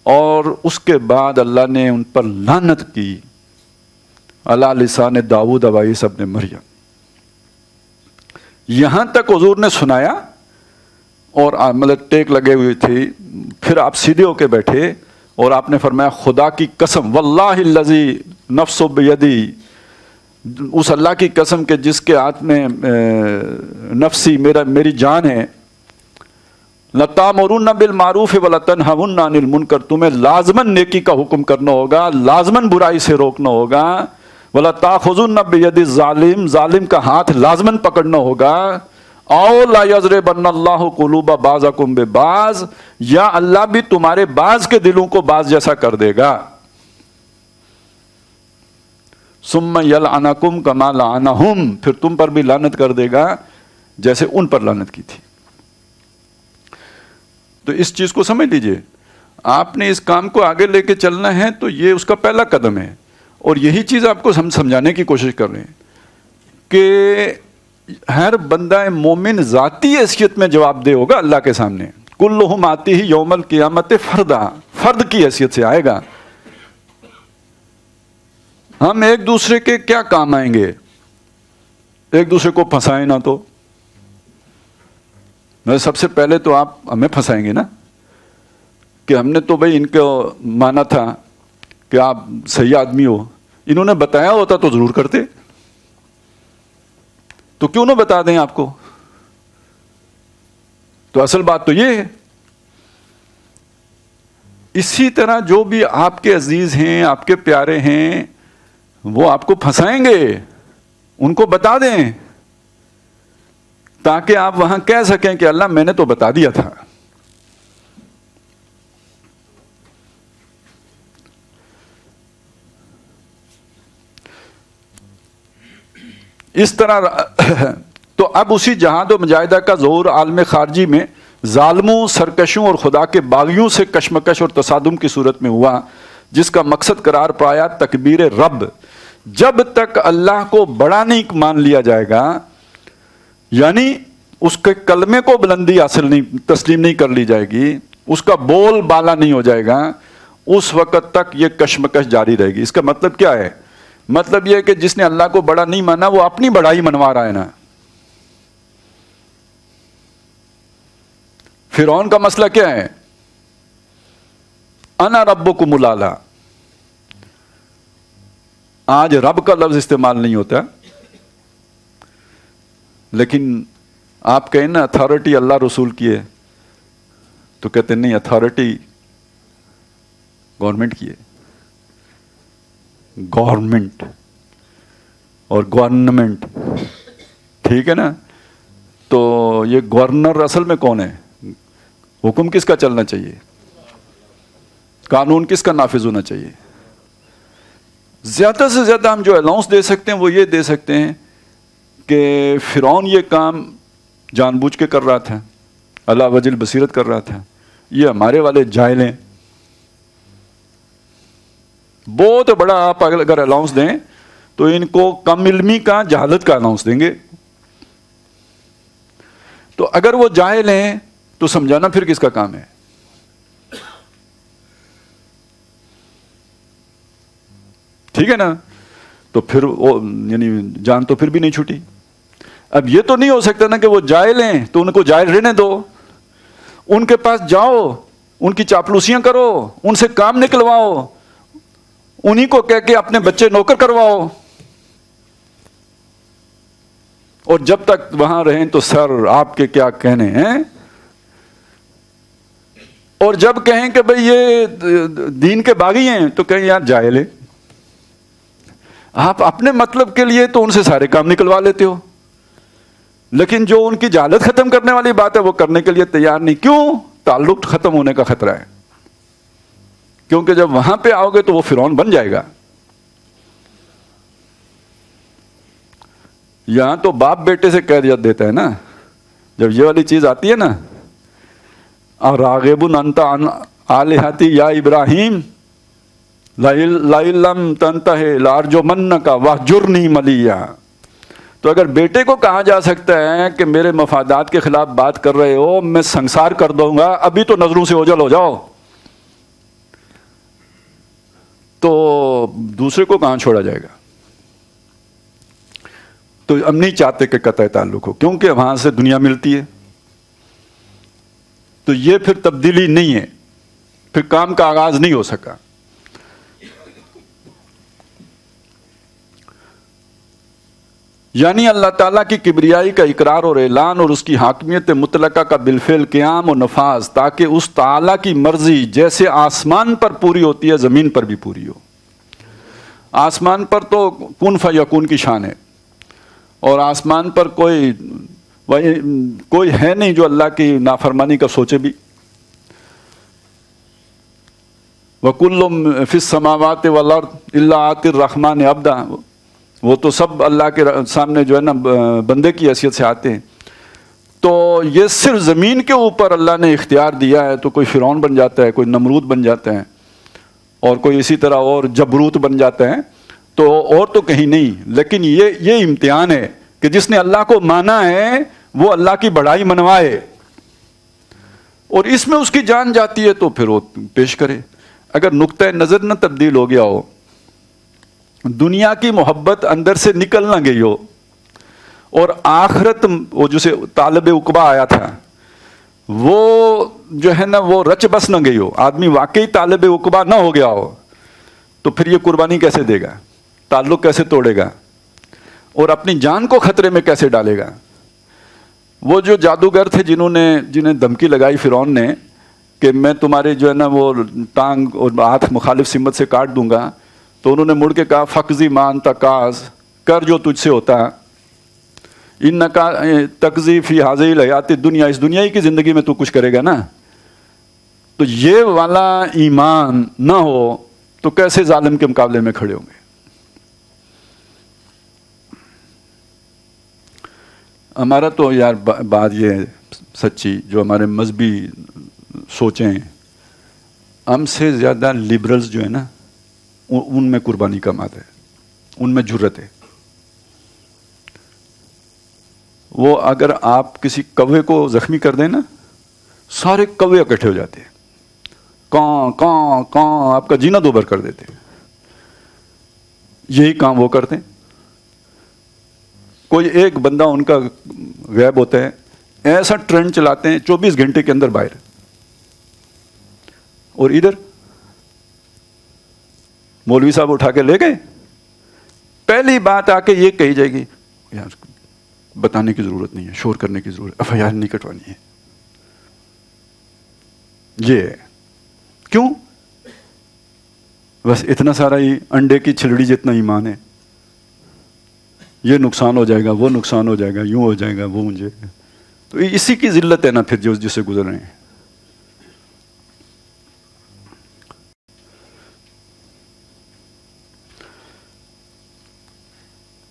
S1: اور اس کے بعد اللہ نے ان پر لعنت کی علی لسان داؤد و عیسی ابن مریم. یہاں تک حضور نے سنایا اور مطلب ٹیک لگے ہوئے تھے. پھر آپ سیدھے ہو کے بیٹھے اور آپ نے فرمایا خدا کی قسم, واللہ الذی نفس بیدی, اس اللہ کی قسم کہ جس کے ہاتھ میں نفسی میری جان ہے, لَتَأْمُرُنَّ بِالْمَعْرُوفِ وَلَتَنْهَوْنَ عَنِ الْمُنْكَرِ, تمہیں لازماً نیکی کا حکم کرنا ہوگا, لازماً برائی سے روکنا ہوگا. وَلَتَأْخُذُنَّ بِيَدِ الظَّالِمِ, ظالم کا ہاتھ لازماً پکڑنا ہوگا. اَوْ لَا يَضْرِبَنَّ اللَّهُ قُلُوبَ بَعْضِكُمْ بِبَعْضٍ, یا اللہ بھی تمہارے بعض کے دلوں کو بعض جیسا کر دے گا. ثُمَّ يَلْعَنَكُمْ كَمَا لَعَنَهُمْ, پھر تم پر بھی لعنت کر دے گا جیسے ان پر لعنت کی تھی. تو اس چیز کو سمجھ لیجئے, آپ نے اس کام کو آگے لے کے چلنا ہے تو یہ اس کا پہلا قدم ہے. اور یہی چیز آپ کو ہم سمجھانے کی کوشش کر رہے ہیں کہ ہر بندہ مومن ذاتی حیثیت میں جواب دہ ہوگا اللہ کے سامنے. کلہم آتیہ یوم القیامت فردا, فرد کی حیثیت سے آئے گا. ہم ایک دوسرے کے کیا کام آئیں گے؟ ایک دوسرے کو پھنسائیں نہ تو. سب سے پہلے تو آپ ہمیں پھنسائیں گے نا, کہ ہم نے تو بھائی ان کو مانا تھا کہ آپ صحیح آدمی ہو, انہوں نے بتایا ہوتا تو ضرور کرتے, تو کیوں نہ بتا دیں آپ کو. تو اصل بات تو یہ ہے. اسی طرح جو بھی آپ کے عزیز ہیں, آپ کے پیارے ہیں, وہ آپ کو پھنسائیں گے، ان کو بتا دیں تاکہ آپ وہاں کہہ سکیں کہ اللہ میں نے تو بتا دیا تھا. اس طرح تو اب اسی جہاد و مجاہدہ کا ظہور عالم خارجی میں ظالموں، سرکشوں اور خدا کے باغیوں سے کشمکش اور تصادم کی صورت میں ہوا، جس کا مقصد قرار پایا تکبیر رب. جب تک اللہ کو بڑا نہیں مان لیا جائے گا، یعنی اس کے کلمے کو بلندی حاصل نہیں، تسلیم نہیں کر لی جائے گی، اس کا بول بالا نہیں ہو جائے گا، اس وقت تک یہ کشمکش جاری رہے گی. اس کا مطلب کیا ہے؟ مطلب یہ کہ جس نے اللہ کو بڑا نہیں مانا وہ اپنی بڑائی منوا رہا ہے نا. فرعون کا مسئلہ کیا ہے؟ انا ربکم الاعلی. آج رب کا لفظ استعمال نہیں ہوتا، لیکن آپ کہیں نا اتھارٹی اللہ رسول کی ہے تو کہتے نہیں، اتھارٹی گورنمنٹ کی ہے. گورنمنٹ اور گورنمنٹ، ٹھیک ہے نا. تو یہ گورنر اصل میں کون ہے؟ حکم کس کا چلنا چاہیے؟ قانون کس کا نافذ ہونا چاہیے؟ زیادہ سے زیادہ ہم جو الاؤنس دے سکتے ہیں وہ یہ دے سکتے ہیں کہ فرعون یہ کام جان بوجھ کے کر رہا تھا، اللہ وجل بصیرت کر رہا تھا. یہ ہمارے والے جاہل ہیں. بہت بڑا آپ اگر الاؤنس دیں تو ان کو کم علمی کا، جہالت کا الاؤنس دیں گے. تو اگر وہ جاہل ہیں تو سمجھانا پھر کس کا کام ہے؟ ٹھیک ہے نا. تو پھر یعنی جان تو پھر بھی نہیں چھوٹی. اب یہ تو نہیں ہو سکتا نا کہ وہ جاہل ہیں تو ان کو جاہل رہنے دو، ان کے پاس جاؤ، ان کی چاپلوسیاں کرو، ان سے کام نکلواؤ، انہی کو کہہ کے اپنے بچے نوکر کرواؤ، اور جب تک وہاں رہیں تو سر آپ کے کیا کہنے ہیں. اور جب کہیں کہ بھئی یہ دین کے باغی ہیں تو کہیں یار جاہل ہے. آپ اپنے مطلب کے لیے تو ان سے سارے کام نکلوا لیتے ہو، لیکن جو ان کی جہالت ختم کرنے والی بات ہے وہ کرنے کے لیے تیار نہیں. کیوں؟ تعلق ختم ہونے کا خطرہ ہے. کیونکہ جب وہاں پہ آؤ گے تو وہ فرعون بن جائے گا. یہاں تو باپ بیٹے سے کہہ دیتا ہے نا، جب یہ والی چیز آتی ہے نا، راغب انت عن آلہتی یا ابراہیم لئن لم تنتہ لارجمنک واہجرنی ملیا. تو اگر بیٹے کو کہا جا سکتا ہے کہ میرے مفادات کے خلاف بات کر رہے ہو، میں سنسار کر دوں گا، ابھی تو نظروں سے اوجھل ہو جاؤ، تو دوسرے کو کہاں چھوڑا جائے گا؟ تو ہم نہیں چاہتے کہ قطع تعلق ہو، کیونکہ وہاں سے دنیا ملتی ہے. تو یہ پھر تبدیلی نہیں ہے، پھر کام کا آغاز نہیں ہو سکا. یعنی اللہ تعالیٰ کی کبریائی کا اقرار اور اعلان اور اس کی حاکمیت مطلقہ کا بالفعل قیام و نفاذ، تاکہ اس تعالیٰ کی مرضی جیسے آسمان پر پوری ہوتی ہے زمین پر بھی پوری ہو. آسمان پر تو کن فیکون کی شان ہے، اور آسمان پر کوئی ہے نہیں جو اللہ کی نافرمانی کا سوچے بھی. وَكُلُّ فِي السَّمَاوَاتِ وَالْأَرْضِ إِلَّا آتِي الرَّحْمَنِ عَبْدًا. وہ تو سب اللہ کے سامنے جو ہے نا بندے کی حیثیت سے آتے ہیں. تو یہ صرف زمین کے اوپر اللہ نے اختیار دیا ہے، تو کوئی فرعون بن جاتا ہے، کوئی نمرود بن جاتا ہے، اور کوئی اسی طرح اور جبروت بن جاتا ہے، تو اور تو کہیں نہیں. لیکن یہ امتحان ہے کہ جس نے اللہ کو مانا ہے وہ اللہ کی بڑائی منوائے، اور اس میں اس کی جان جاتی ہے تو پھر وہ پیش کرے. اگر نقطہ نظر نہ تبدیل ہو گیا ہو، دنیا کی محبت اندر سے نکل نہ گئی ہو، اور آخرت وہ جسے طالب عقبہ آیا تھا وہ جو ہے نا وہ رچ بس نہ گئی ہو، آدمی واقعی طالب عقبہ نہ ہو گیا ہو، تو پھر یہ قربانی کیسے دے گا؟ تعلق کیسے توڑے گا؟ اور اپنی جان کو خطرے میں کیسے ڈالے گا؟ وہ جو جادوگر تھے جنہیں دھمکی لگائی فرعون نے کہ میں تمہارے جو ہے نا وہ ٹانگ اور ہاتھ مخالف سمت سے کاٹ دوں گا، تو انہوں نے مڑ کے کہا فقضی مان تقاض، کر جو تجھ سے ہوتا، انکا تقضی فی حاضی الحیات دنیا، اس دنیا ہی کی زندگی میں تو کچھ کرے گا نا. تو یہ والا ایمان نہ ہو تو کیسے ظالم کے مقابلے میں کھڑے ہوں گے؟ ہمارا تو یار بات یہ ہے سچی، جو ہمارے مذہبی سوچیں، ہم سے زیادہ لبرلز جو ہیں نا ان میں قربانی کا مال ہے، ان میں جرت ہے. وہ اگر آپ کسی کوے کو زخمی کر دیں نا، سارے کوے اکٹھے ہو جاتے ہیں، کاں کاں کاں، آپ کا جینا دوبر کر دیتے ہیں. یہی کام وہ کرتے ہیں. کوئی ایک بندہ ان کا غائب ہوتا ہے، ایسا ٹرینڈ چلاتے ہیں 24 گھنٹے کے اندر باہر. اور ادھر مولوی صاحب اٹھا کے لے گئے، پہلی بات آ کے یہ کہی جائے گی یار بتانے کی ضرورت نہیں ہے، شور کرنے کی ضرورت، FIR نہیں کٹوانی ہے. یہ ہے کیوں؟ بس اتنا سارا ہی انڈے کی چھلڑی جتنا ایمان ہے، یہ نقصان ہو جائے گا، وہ نقصان ہو جائے گا، یوں ہو جائے گا، وہ مجھے. تو اسی کی ذلت ہے نا پھر جو جسے گزر رہے ہیں.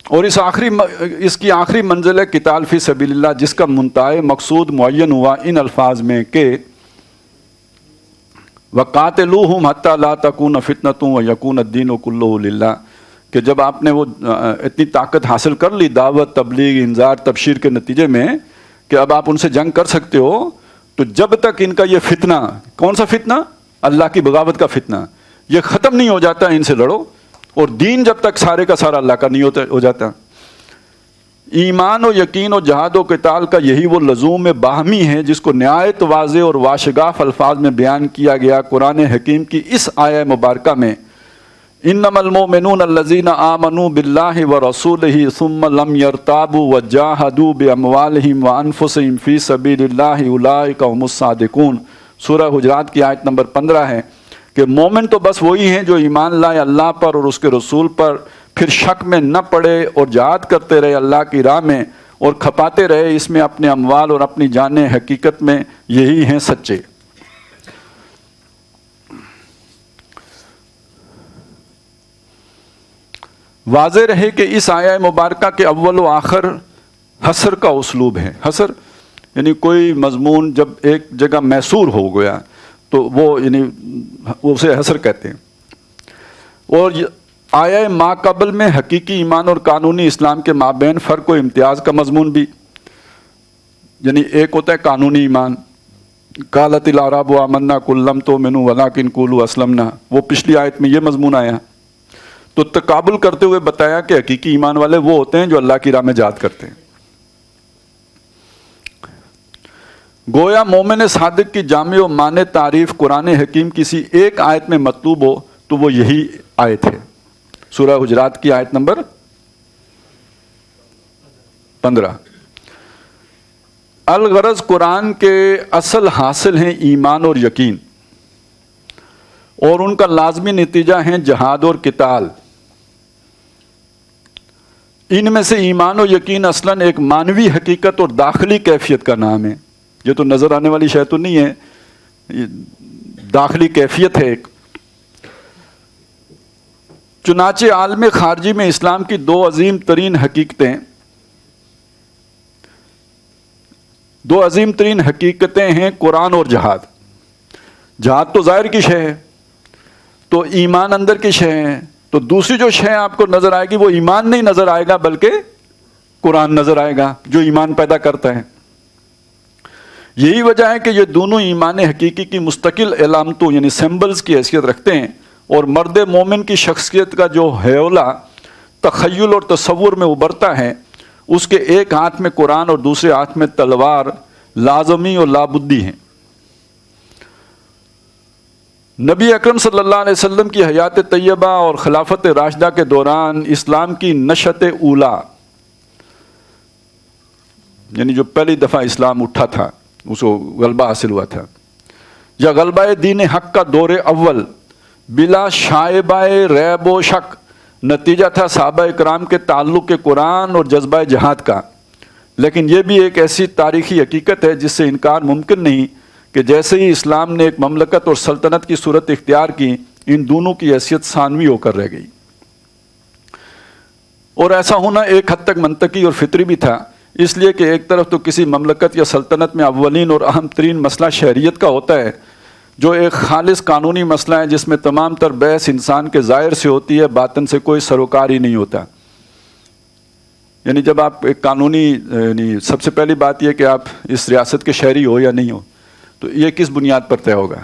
S1: اور اس کی آخری منزل ہے قتال فی سبیل اللہ، جس کا منتہی مقصود معین ہوا ان الفاظ میں کہ وَقَاتِلُوهُمْ حَتَّى لَا تَكُونَ فِتْنَةٌ وَيَكُونَ الدِّينُ كُلُّهُ لِلَّهِ، کہ جب آپ نے وہ اتنی طاقت حاصل کر لی دعوت، تبلیغ، انذار، تبشیر کے نتیجے میں کہ اب آپ ان سے جنگ کر سکتے ہو، تو جب تک ان کا یہ فتنہ، کون سا فتنہ؟ اللہ کی بغاوت کا فتنہ، یہ ختم نہیں ہو جاتا، ان سے لڑو. اور دین جب تک سارے کا سارا اللہ کا نہیں ہو جاتا. ایمان و یقین و جہاد و قتال کا یہی وہ لزوم باہمی ہے جس کو نہایت واضح اور واشگاف الفاظ میں بیان کیا گیا قرآن حکیم کی اس آیہ مبارکہ میں. انما المؤمنون الذین آمنوا باللہ ورسولہ ثم لم یرتابوا وجاہدوا باموالہم وانفسہم فی سبیل اللہ اولئک هم الصادقون. سورہ حجرات کی آیت نمبر 15 ہے کہ مومن تو بس وہی ہیں جو ایمان لائے اللہ پر اور اس کے رسول پر، پھر شک میں نہ پڑے اور جہاد کرتے رہے اللہ کی راہ میں اور کھپاتے رہے اس میں اپنے اموال اور اپنی جانیں، حقیقت میں یہی ہیں سچے. واضح رہے کہ اس آیہ مبارکہ کے اول و آخر حصر کا اسلوب ہے. حصر یعنی کوئی مضمون جب ایک جگہ محصور ہو گیا تو وہ یعنی اسے حصر کہتے ہیں. اور آیہ ما قبل میں حقیقی ایمان اور قانونی اسلام کے مابین فرق و امتیاز کا مضمون بھی، یعنی ایک ہوتا ہے قانونی ایمان، قالت الاعراب آمنا قل لم تؤمنوا ولکن قولوا اسلمنا، وہ پچھلی آیت میں یہ مضمون آیا. تو تقابل کرتے ہوئے بتایا کہ حقیقی ایمان والے وہ ہوتے ہیں جو اللہ کی راہ میں جہاد کرتے ہیں. گویا مومن صادق کی جامع و معنی تعریف قرآن حکیم کسی ایک آیت میں مطلوب ہو تو وہ یہی آیت ہے، سورہ حجرات کی آیت نمبر 15. الغرض قرآن کے اصل حاصل ہیں ایمان اور یقین، اور ان کا لازمی نتیجہ ہیں جہاد اور قتال. ان میں سے ایمان و یقین اصلاً ایک معنوی حقیقت اور داخلی کیفیت کا نام ہے. یہ تو نظر آنے والی شے تو نہیں ہے، یہ داخلی کیفیت ہے ایک. چنانچہ عالم خارجی میں اسلام کی دو عظیم ترین حقیقتیں ہیں قرآن اور جہاد. جہاد تو ظاہر کی شے ہے، تو ایمان اندر کی شے ہے. تو دوسری جو شے آپ کو نظر آئے گی وہ ایمان نہیں نظر آئے گا بلکہ قرآن نظر آئے گا جو ایمان پیدا کرتا ہے. یہی وجہ ہے کہ یہ دونوں ایمان حقیقی کی مستقل علامتوں یعنی سمبلز کی حیثیت رکھتے ہیں، اور مرد مومن کی شخصیت کا جو ہیولہ تخیل اور تصور میں ابھرتا ہے اس کے ایک ہاتھ میں قرآن اور دوسرے ہاتھ میں تلوار لازمی اور لابدی ہیں. نبی اکرم صلی اللہ علیہ وسلم کی حیات طیبہ اور خلافت راشدہ کے دوران اسلام کی نشأت اولا، یعنی جو پہلی دفعہ اسلام اٹھا تھا، اس کو غلبہ حاصل ہوا تھا، یا غلبہ دین حق کا دور اول بلا شائبہ ریب و شک نتیجہ تھا صحابہ اکرام کے تعلق کے قرآن اور جذبہ جہاد کا. لیکن یہ بھی ایک ایسی تاریخی حقیقت ہے جس سے انکار ممکن نہیں کہ جیسے ہی اسلام نے ایک مملکت اور سلطنت کی صورت اختیار کی، ان دونوں کی حیثیت ثانوی ہو کر رہ گئی. اور ایسا ہونا ایک حد تک منطقی اور فطری بھی تھا، اس لیے کہ ایک طرف تو کسی مملکت یا سلطنت میں اولین اور اہم ترین مسئلہ شہریت کا ہوتا ہے، جو ایک خالص قانونی مسئلہ ہے جس میں تمام تر بحث انسان کے ظاہر سے ہوتی ہے، باطن سے کوئی سروکار ہی نہیں ہوتا. یعنی جب آپ ایک قانونی یعنی سب سے پہلی بات یہ کہ آپ اس ریاست کے شہری ہو یا نہیں ہو، تو یہ کس بنیاد پر طے ہوگا؟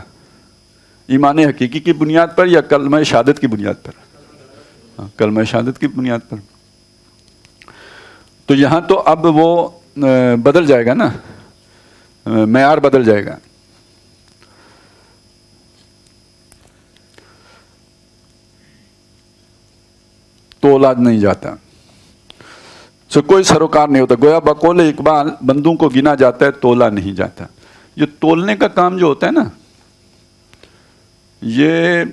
S1: ایمان حقیقی کی بنیاد پر یا کلمہ شہادت کی بنیاد پر؟ کلمہ شہادت کی بنیاد پر. تو یہاں تو اب وہ بدل جائے گا نا، معیار بدل جائے گا. تولا نہیں جاتا، کوئی سروکار نہیں ہوتا. گویا بقول اقبال بندوں کو گنا جاتا ہے، تولا نہیں جاتا. یہ تولنے کا کام جو ہوتا ہے نا، یہ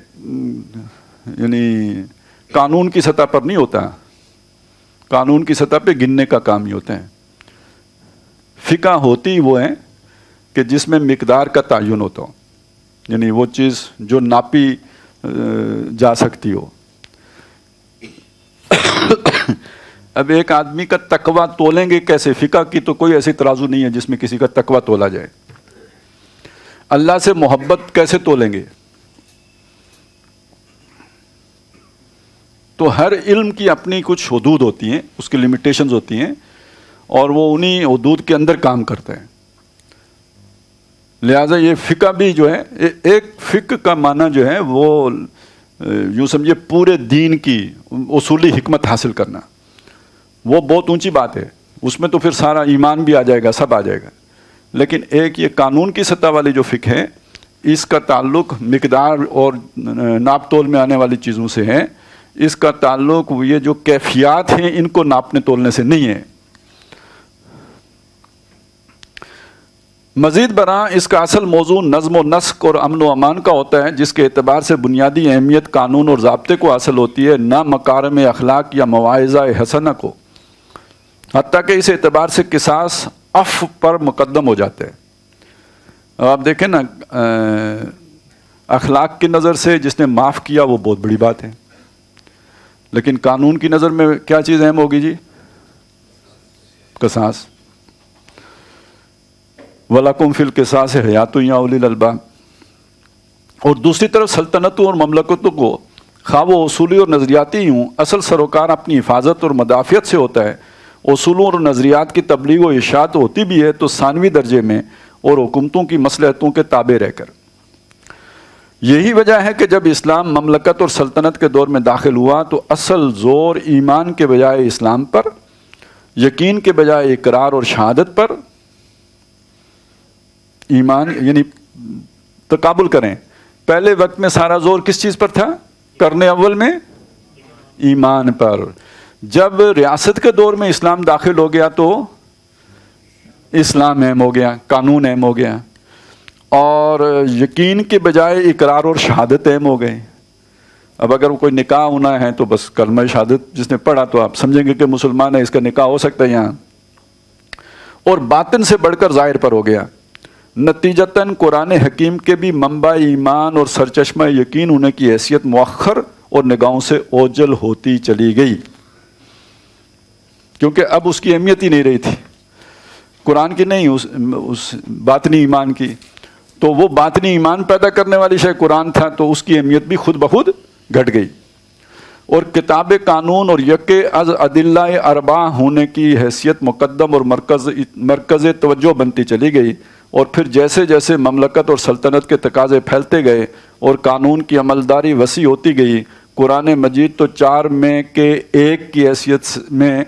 S1: یعنی قانون کی سطح پر نہیں ہوتا، قانون کی سطح پہ گننے کا کام ہی ہوتا ہے. فقہ ہوتی وہ ہے کہ جس میں مقدار کا تعین ہوتا ہو، یعنی وہ چیز جو ناپی جا سکتی ہو. اب ایک آدمی کا تقویٰ تولیں گے کیسے؟ فقہ کی تو کوئی ایسی ترازو نہیں ہے جس میں کسی کا تقویٰ تولا جائے. اللہ سے محبت کیسے تولیں گے؟ تو ہر علم کی اپنی کچھ حدود ہوتی ہیں، اس کی لمیٹیشنز ہوتی ہیں، اور وہ انہی حدود کے اندر کام کرتا ہے. لہٰذا یہ فقہ بھی جو ہے، ایک فقہ کا معنی جو ہے وہ یوں سمجھے پورے دین کی اصولی حکمت حاصل کرنا، وہ بہت اونچی بات ہے. اس میں تو پھر سارا ایمان بھی آ جائے گا، سب آ جائے گا. لیکن ایک یہ قانون کی سطح والی جو فقہ ہے، اس کا تعلق مقدار اور ناپ تول میں آنے والی چیزوں سے ہے. اس کا تعلق یہ جو کیفیات ہیں ان کو ناپنے تولنے سے نہیں ہے. مزید برآں اس کا اصل موضوع نظم و نسق اور امن و امان کا ہوتا ہے، جس کے اعتبار سے بنیادی اہمیت قانون اور ضابطے کو حاصل ہوتی ہے، نہ مکارم اخلاق یا مواعظہ حسنہ کو. حتیٰ کہ اس اعتبار سے قصاص عفو پر مقدم ہو جاتے ہیں. اب آپ دیکھیں نا، اخلاق کی نظر سے جس نے معاف کیا وہ بہت بڑی بات ہے، لیکن قانون کی نظر میں کیا چیز اہم ہوگی جی؟ قصاص. وَلَكُمْ فِي الْقِصَاصِ حَيَاتٌ يَا أُولِي الْأَلْبَابِ. اور دوسری طرف سلطنتوں اور مملکتوں کو خواہ وہ اصولی اور نظریاتی ہوں، اصل سروکار اپنی حفاظت اور مدافعت سے ہوتا ہے. اصولوں اور نظریات کی تبلیغ و اشاعت ہوتی بھی ہے تو ثانوی درجے میں اور حکومتوں کی مصلحتوں کے تابع رہ کر. یہی وجہ ہے کہ جب اسلام مملکت اور سلطنت کے دور میں داخل ہوا تو اصل زور ایمان کے بجائے اسلام پر، یقین کے بجائے اقرار اور شہادت پر. ایمان یعنی تقابل کریں، پہلے وقت میں سارا زور کس چیز پر تھا؟ کرنے اول میں ایمان پر. جب ریاست کے دور میں اسلام داخل ہو گیا تو اسلام اہم ہو گیا، قانون اہم ہو گیا، اور یقین کے بجائے اقرار اور شہادت اہم ہو گئے. اب اگر کوئی نکاح ہونا ہے تو بس کلمہ شہادت جس نے پڑھا تو آپ سمجھیں گے کہ مسلمان ہے، اس کا نکاح ہو سکتا ہے یہاں. اور باطن سے بڑھ کر ظاہر پر ہو گیا. نتیجتاً قرآن حکیم کے بھی منبع ایمان اور سرچشمہ یقین ہونے کی حیثیت مؤخر اور نگاہوں سے اوجل ہوتی چلی گئی، کیونکہ اب اس کی اہمیت ہی نہیں رہی تھی، قرآن کی نہیں، اس باطنی ایمان کی. تو وہ باطنی ایمان پیدا کرنے والی شے قرآن تھا، تو اس کی اہمیت بھی خود بخود گھٹ گئی. اور کتاب قانون اور یکے از ادلہ اربع ہونے کی حیثیت مقدم اور مرکز توجہ بنتی چلی گئی. اور پھر جیسے جیسے مملکت اور سلطنت کے تقاضے پھیلتے گئے اور قانون کی عملداری وسیع ہوتی گئی، قرآن مجید تو 4 میں کے 1 کی حیثیت میں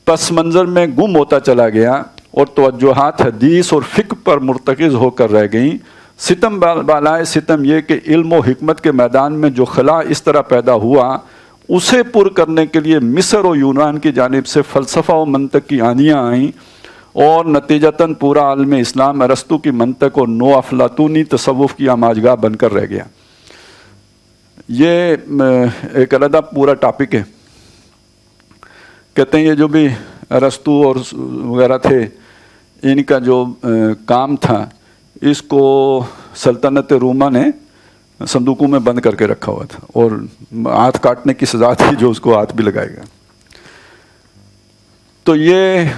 S1: پس منظر میں گم ہوتا چلا گیا اور توجہات حدیث اور فقہ پر مرتکز ہو کر رہ گئیں. ستم بالائے ستم یہ کہ علم و حکمت کے میدان میں جو خلا اس طرح پیدا ہوا، اسے پر کرنے کے لیے مصر و یونان کی جانب سے فلسفہ و منطق کی آندیاں آئیں، اور نتیجتاً پورا عالم اسلام ارسطو کی منطق اور نو افلاطونی تصوف کی آماجگاہ بن کر رہ گیا. یہ ایک علیحدہ پورا ٹاپک ہے. کہتے ہیں یہ جو بھی ارسطو اور وغیرہ تھے ان کا جو کام تھا اس کو سلطنت روما نے صندوقوں میں بند کر کے رکھا ہوا تھا اور ہاتھ کاٹنے کی سزا تھی جو اس کو ہاتھ بھی لگائے گا. تو یہ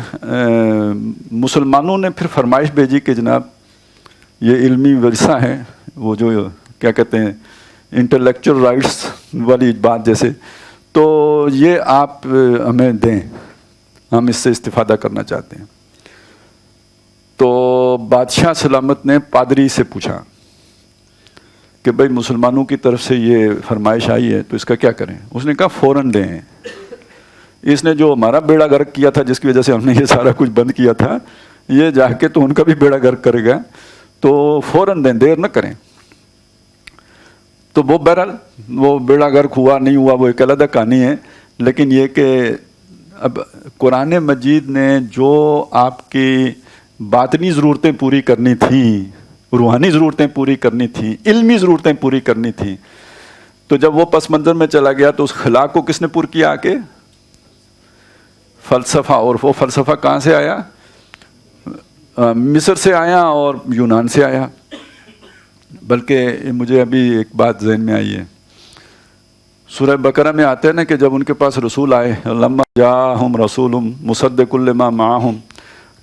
S1: مسلمانوں نے پھر فرمائش بھیجی کہ جناب یہ علمی ورثہ ہے، وہ جو کیا کہتے ہیں انٹلیکچوئل رائٹس والی بات جیسے، تو یہ آپ ہمیں دیں، ہم اس سے استفادہ کرنا چاہتے ہیں. تو بادشاہ سلامت نے پادری سے پوچھا کہ بھائی مسلمانوں کی طرف سے یہ فرمائش آئی ہے تو اس کا کیا کریں؟ اس نے کہا فوراً دیں. اس نے جو ہمارا بیڑا غرق کیا تھا جس کی وجہ سے ہم نے یہ سارا کچھ بند کیا تھا، یہ جا کے تو ان کا بھی بیڑا غرق کرے گا، تو فوراً دیں، دیر نہ کریں. تو وہ بہرحال وہ بیڑا غرق ہوا نہیں ہوا وہ ایک علیحدہ کہانی ہے. لیکن یہ کہ اب قرآن مجید نے جو آپ کی باطنی ضرورتیں پوری کرنی تھیں، روحانی ضرورتیں پوری کرنی تھیں، علمی ضرورتیں پوری کرنی تھیں، تو جب وہ پس منظر میں چلا گیا تو اس خلا کو کس نے پور کیا؟ آ کے فلسفہ. اور وہ فلسفہ کہاں سے آیا؟ مصر سے آیا اور یونان سے آیا. بلکہ مجھے ابھی ایک بات ذہن میں آئی ہے، سورہ بقرہ میں آتے ہیں نا کہ جب ان کے پاس رسول آئے، لما جاءہم رسول مصدق لما معہم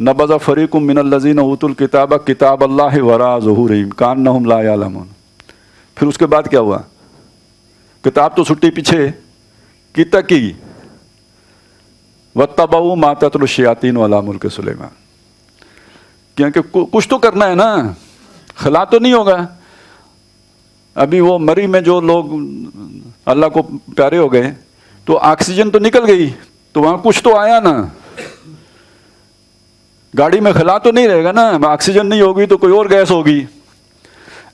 S1: نبذ فریق من الذین اوتوا الکتاب کتاب اللہ وراء ظہورہم کأنہم لا یعلمون. پھر اس کے بعد کیا ہوا؟ کتاب تو چھٹی پیچھے کی تک کی، واتبعوا ما تتلو الشیاطین علی ملک سلیمان. کیونکہ کچھ تو کرنا ہے نا، خلا تو نہیں ہوگا. ابھی وہ مری میں جو لوگ اللہ کو پیارے ہو گئے تو آکسیجن تو نکل گئی، تو وہاں کچھ تو آیا نا. گاڑی میں خلا تو نہیں رہے گا نا، آکسیجن نہیں ہوگی تو کوئی اور گیس ہوگی.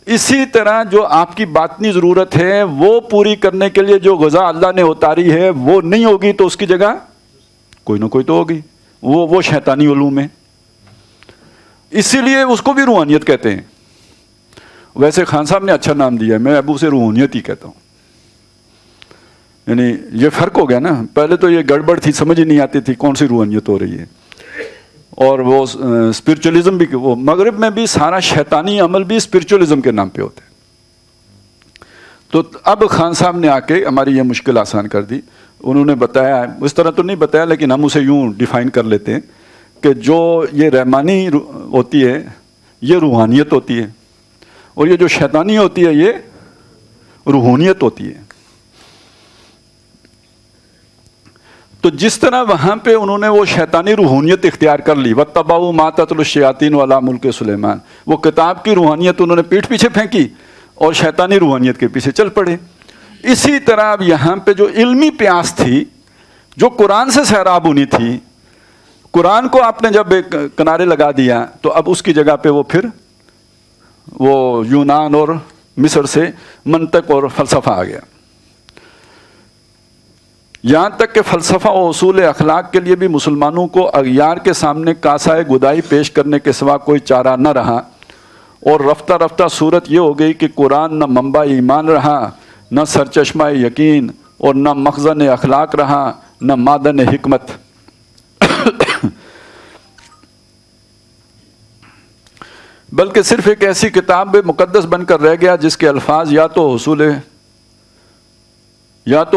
S1: اسی طرح جو آپ کی باطنی ضرورت ہے وہ پوری کرنے کے لیے جو غذا اللہ نے اتاری ہے وہ نہیں ہوگی تو اس کی جگہ کوئی نہ کوئی تو ہوگی. وہ شیطانی علوم ہے، اسی لیے اس کو بھی روحانیت کہتے ہیں. ویسے خان صاحب نے اچھا نام دیا ہے، میں اب اسے روحانیت ہی کہتا ہوں. یعنی یہ فرق ہو گیا نا، پہلے تو یہ گڑبڑ تھی، سمجھ ہی نہیں آتی تھی کون سی روحانیت ہو رہی ہے. اور وہ اسپرچولیزم بھی، وہ مغرب میں بھی سارا شیطانی عمل بھی اسپرچولیزم کے نام پہ ہوتا ہے. تو اب خان صاحب نے آ کے ہماری یہ مشکل آسان کر دی. انہوں نے بتایا، اس طرح تو نہیں بتایا لیکن ہم اسے یوں ڈیفائن کر لیتے ہیں کہ جو یہ رحمانی ہوتی ہے یہ روحانیت ہوتی ہے، اور یہ جو شیطانی ہوتی ہے یہ روحانیت ہوتی ہے. تو جس طرح وہاں پہ انہوں نے وہ شیطانی روحانیت اختیار کر لی، وَاتَّبَعُوا مَا تَتْلُو الشَّيَاطِينُ عَلَىٰ مُلْكِ سلیمان، وہ کتاب کی روحانیت انہوں نے پیٹھ پیچھے پھینکی اور شیطانی روحانیت کے پیچھے چل پڑے. اسی طرح اب یہاں پہ جو علمی پیاس تھی، جو قرآن سے سیراب ہونی تھی، قرآن کو آپ نے جب ایک کنارے لگا دیا تو اب اس کی جگہ پہ وہ پھر وہ یونان اور مصر سے منطق اور فلسفہ آ گیا. یہاں تک کہ فلسفہ و اصول اخلاق کے لیے بھی مسلمانوں کو اغیار کے سامنے کاسائے گدائی پیش کرنے کے سوا کوئی چارہ نہ رہا، اور رفتہ رفتہ صورت یہ ہو گئی کہ قرآن نہ منبع ایمان رہا، نہ سرچشمہ یقین، اور نہ مخزن اخلاق رہا، نہ معدن حکمت. بلکہ صرف ایک ایسی کتاب مقدس بن کر رہ گیا جس کے الفاظ یا تو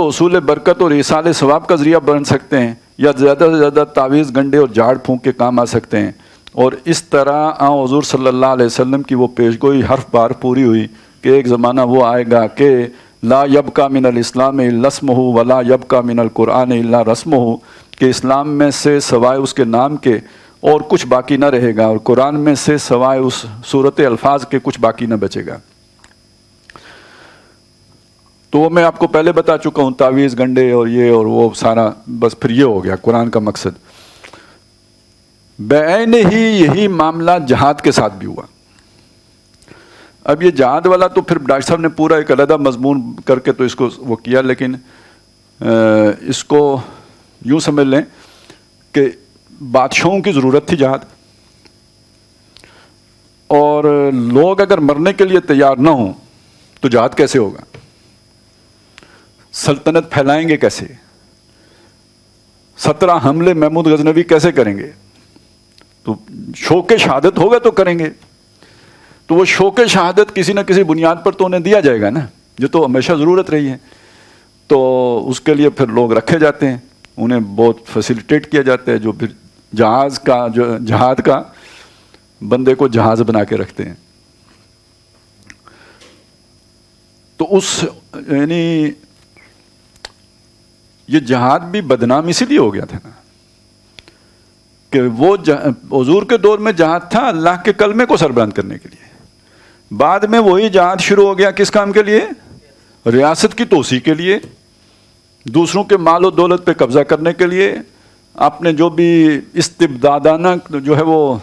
S1: حصول برکت اور ایصال ثواب کا ذریعہ بن سکتے ہیں، یا زیادہ سے زیادہ تعویذ گنڈے اور جھاڑ پھونک کے کام آ سکتے ہیں. اور اس طرح حضور صلی اللہ علیہ وسلم کی وہ پیشگوئی حرف بار پوری ہوئی کہ ایک زمانہ وہ آئے گا کہ لا یبقى من الاسلام الا اسمہ ولا یبقى من القرآن الا رسمہ، کہ اسلام میں سے سوائے اس کے نام کے اور کچھ باقی نہ رہے گا، اور قرآن میں سے سوائے اس صورت الفاظ کے کچھ باقی نہ بچے گا. تو وہ میں آپ کو پہلے بتا چکا ہوں، تعویذ گنڈے اور یہ اور وہ سارا، بس پھر یہ ہو گیا قرآن کا مقصد. بعین ہی یہی معاملہ جہاد کے ساتھ بھی ہوا. اب یہ جہاد والا تو پھر ڈاکٹر صاحب نے پورا ایک علیحدہ مضمون کر کے تو اس کو وہ کیا، لیکن اس کو یوں سمجھ لیں کہ بادشاہوں کی ضرورت تھی جہاد، اور لوگ اگر مرنے کے لیے تیار نہ ہوں تو جہاد کیسے ہوگا؟ سلطنت پھیلائیں گے کیسے؟ 17 حملے محمود غزنوی کیسے کریں گے؟ تو شوق شہادت ہوگا تو کریں گے. تو وہ شوق شہادت کسی نہ کسی بنیاد پر تو انہیں دیا جائے گا نا، جو تو ہمیشہ ضرورت رہی ہے. تو اس کے لیے پھر لوگ رکھے جاتے ہیں، انہیں بہت فیسیلیٹیٹ کیا جاتا ہے، جو پھر جہاد کا بندے کو جہاز بنا کے رکھتے ہیں. تو یعنی یہ جہاد بھی بدنام اسی لیے ہو گیا تھا نا کہ وہ حضور کے دور میں جہاد تھا اللہ کے کلمے کو سربلند کرنے کے لیے. بعد میں وہی جہاد شروع ہو گیا کس کام کے لیے؟ ریاست کی توسیع کے لیے، دوسروں کے مال و دولت پہ قبضہ کرنے کے لیے، اپنے جو بھی استبدادانہ جو ہے وہ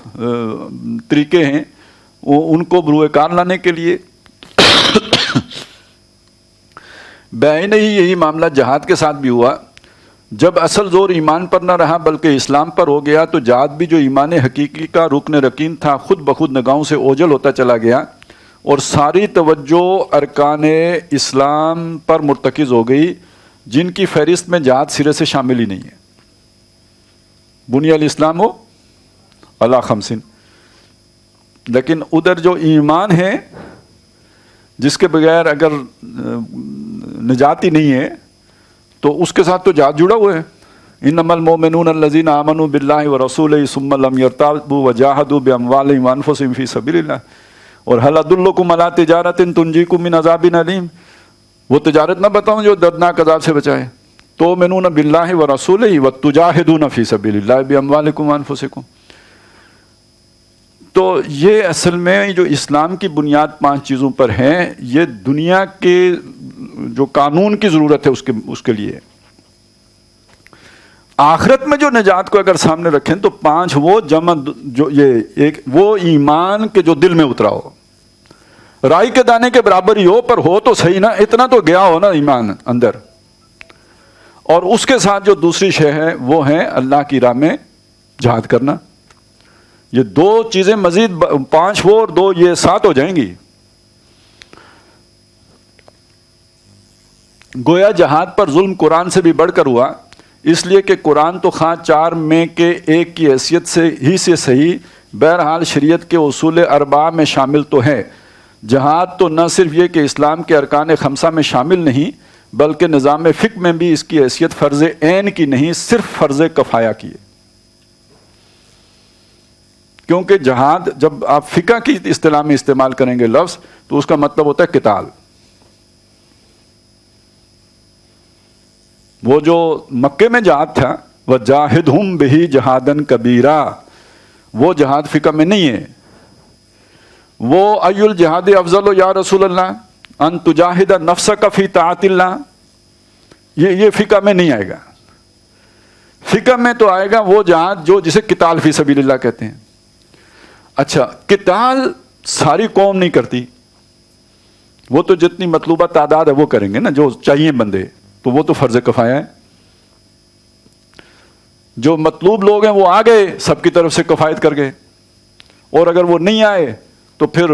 S1: طریقے ہیں ان کو بروئے کار لانے کے لیے. بعین ہی یہی معاملہ جہاد کے ساتھ بھی ہوا. جب اصل زور ایمان پر نہ رہا بلکہ اسلام پر ہو گیا تو جہاد بھی جو ایمان حقیقی کا رکن رکین تھا خود بخود نگاہوں سے اوجھل ہوتا چلا گیا اور ساری توجہ ارکان اسلام پر مرتکز ہو گئی جن کی فہرست میں جہاد سرے سے شامل ہی نہیں ہے. بنی الاسلام ہو علی خمسین، لیکن ادھر جو ایمان ہے جس کے بغیر اگر نجات ہی نہیں ہے تو اس کے ساتھ تو جہاد جڑا ہوا ہے. انما المؤمنون الذین آمنوا باللہ ورسولہ ثم لم یرتابوا وجاہدوا باموالہم وانفسہم فی سبیل اللہ. اور هل ادلکم علی تجارۃ تنجیکم من عذاب علیم، وہ تجارت نہ بتاؤں جو دردناک عذاب سے بچائے. تؤمنون باللہ ورسولہ وتجاہدون فی سبیل اللہ باموالکم وانفسکم. تو یہ اصل میں جو اسلام کی بنیاد 5 چیزوں پر ہے، یہ دنیا کے جو قانون کی ضرورت ہے اس کے لیے. آخرت میں جو نجات کو اگر سامنے رکھیں تو 5 وہ جمع جو یہ ایک وہ ایمان کے جو دل میں اترا ہو، رائی کے دانے کے برابر ہی ہو پر ہو تو صحیح نا، اتنا تو گیا ہو نا ایمان اندر. اور اس کے ساتھ جو دوسری شے ہے وہ ہے اللہ کی راہ میں جہاد کرنا. یہ 2 چیزیں مزید 5 وہ اور 2 یہ 7 ہو جائیں گی. گویا جہاد پر ظلم قرآن سے بھی بڑھ کر ہوا، اس لیے کہ قرآن تو خواہ 4 میں کے ایک کی حیثیت سے صحیح، بہرحال شریعت کے اصول 4 میں شامل تو ہے. جہاد تو نہ صرف یہ کہ اسلام کے ارکان 5 میں شامل نہیں بلکہ نظام فقہ میں بھی اس کی حیثیت فرض عین کی نہیں، صرف فرض کفایہ کی ہے. کیونکہ جہاد جب آپ فقہ کی اصطلاح میں استعمال کریں گے لفظ تو اس کا مطلب ہوتا ہے قتال. وہ جو مکے میں جہاد تھا وَجَاهِدْهُمْ بِهِ جَهَادًا كَبِيرًا، وہ جہاد فقہ میں نہیں ہے. وہ اَيُّ الْجِهَادِ افضل یا رسول اللہ ان تجاہد نفسک فی طاعت اللہ، یہ فقہ میں نہیں آئے گا. فقہ میں تو آئے گا وہ جہاد جسے قتال فی سبیل اللہ کہتے ہیں. اچھا، قتال ساری قوم نہیں کرتی، وہ تو جتنی مطلوبہ تعداد ہے وہ کریں گے نا، جو چاہیے بندے، تو وہ تو فرض کفایہ ہے. جو مطلوب لوگ ہیں وہ آ گئے، سب کی طرف سے کفایت کر گئے، اور اگر وہ نہیں آئے تو پھر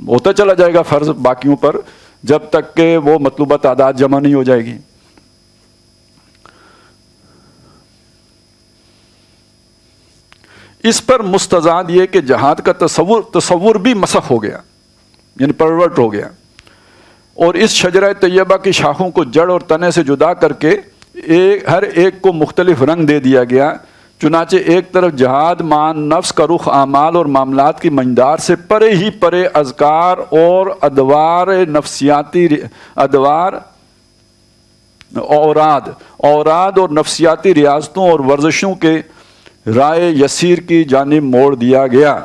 S1: ہوتا چلا جائے گا فرض باقیوں پر جب تک کہ وہ مطلوبہ تعداد جمع نہیں ہو جائے گی. اس پر مستزاد یہ کہ جہاد کا تصور بھی مسخ ہو گیا، یعنی پرورٹ ہو گیا، اور اس شجرہ طیبہ کی شاخوں کو جڑ اور تنے سے جدا کر کے ہر ایک کو مختلف رنگ دے دیا گیا. چنانچہ ایک طرف جہاد مان نفس کا رخ اعمال اور معاملات کی منجدار سے پرے ہی پرے اذکار اور ادوار نفسیاتی اوراد اور نفسیاتی ریاضتوں اور ورزشوں کے رائے یسیر کی جانب موڑ دیا گیا.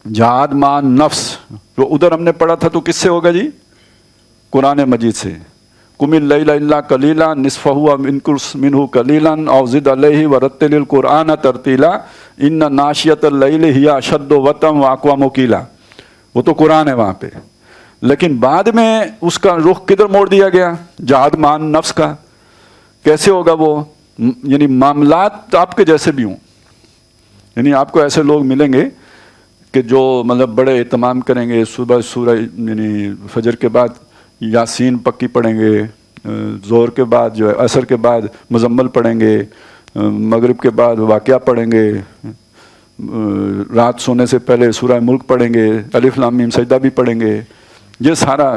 S1: جہاد مان نفس جو ادھر ہم نے پڑھا تھا تو کس سے ہوگا جی؟ قرآن مجید سے. قم اللیل الا قلیلا نصفہ انقص منہ قلیلا او زد علیہ ورتل القرآن ترتیلا ان ناشیۃ اللیل ہی اشد وطئا واقوم قیلا. وہ تو قرآن ہے وہاں پہ، لیکن بعد میں اس کا رخ کدھر موڑ دیا گیا؟ جہاد مان نفس کا. کیسے ہوگا وہ؟ یعنی معاملات آپ کے جیسے بھی ہوں، یعنی آپ کو ایسے لوگ ملیں گے کہ جو مطلب بڑے اہتمام کریں گے صبح سورہ یعنی فجر کے بعد یاسین پکی پڑھیں گے، زور کے بعد جو ہے عصر کے بعد مزمل پڑھیں گے، مغرب کے بعد واقعہ پڑھیں گے، رات سونے سے پہلے سورہ ملک پڑھیں گے، الف لام میم سجدہ بھی پڑھیں گے، یہ سارا۔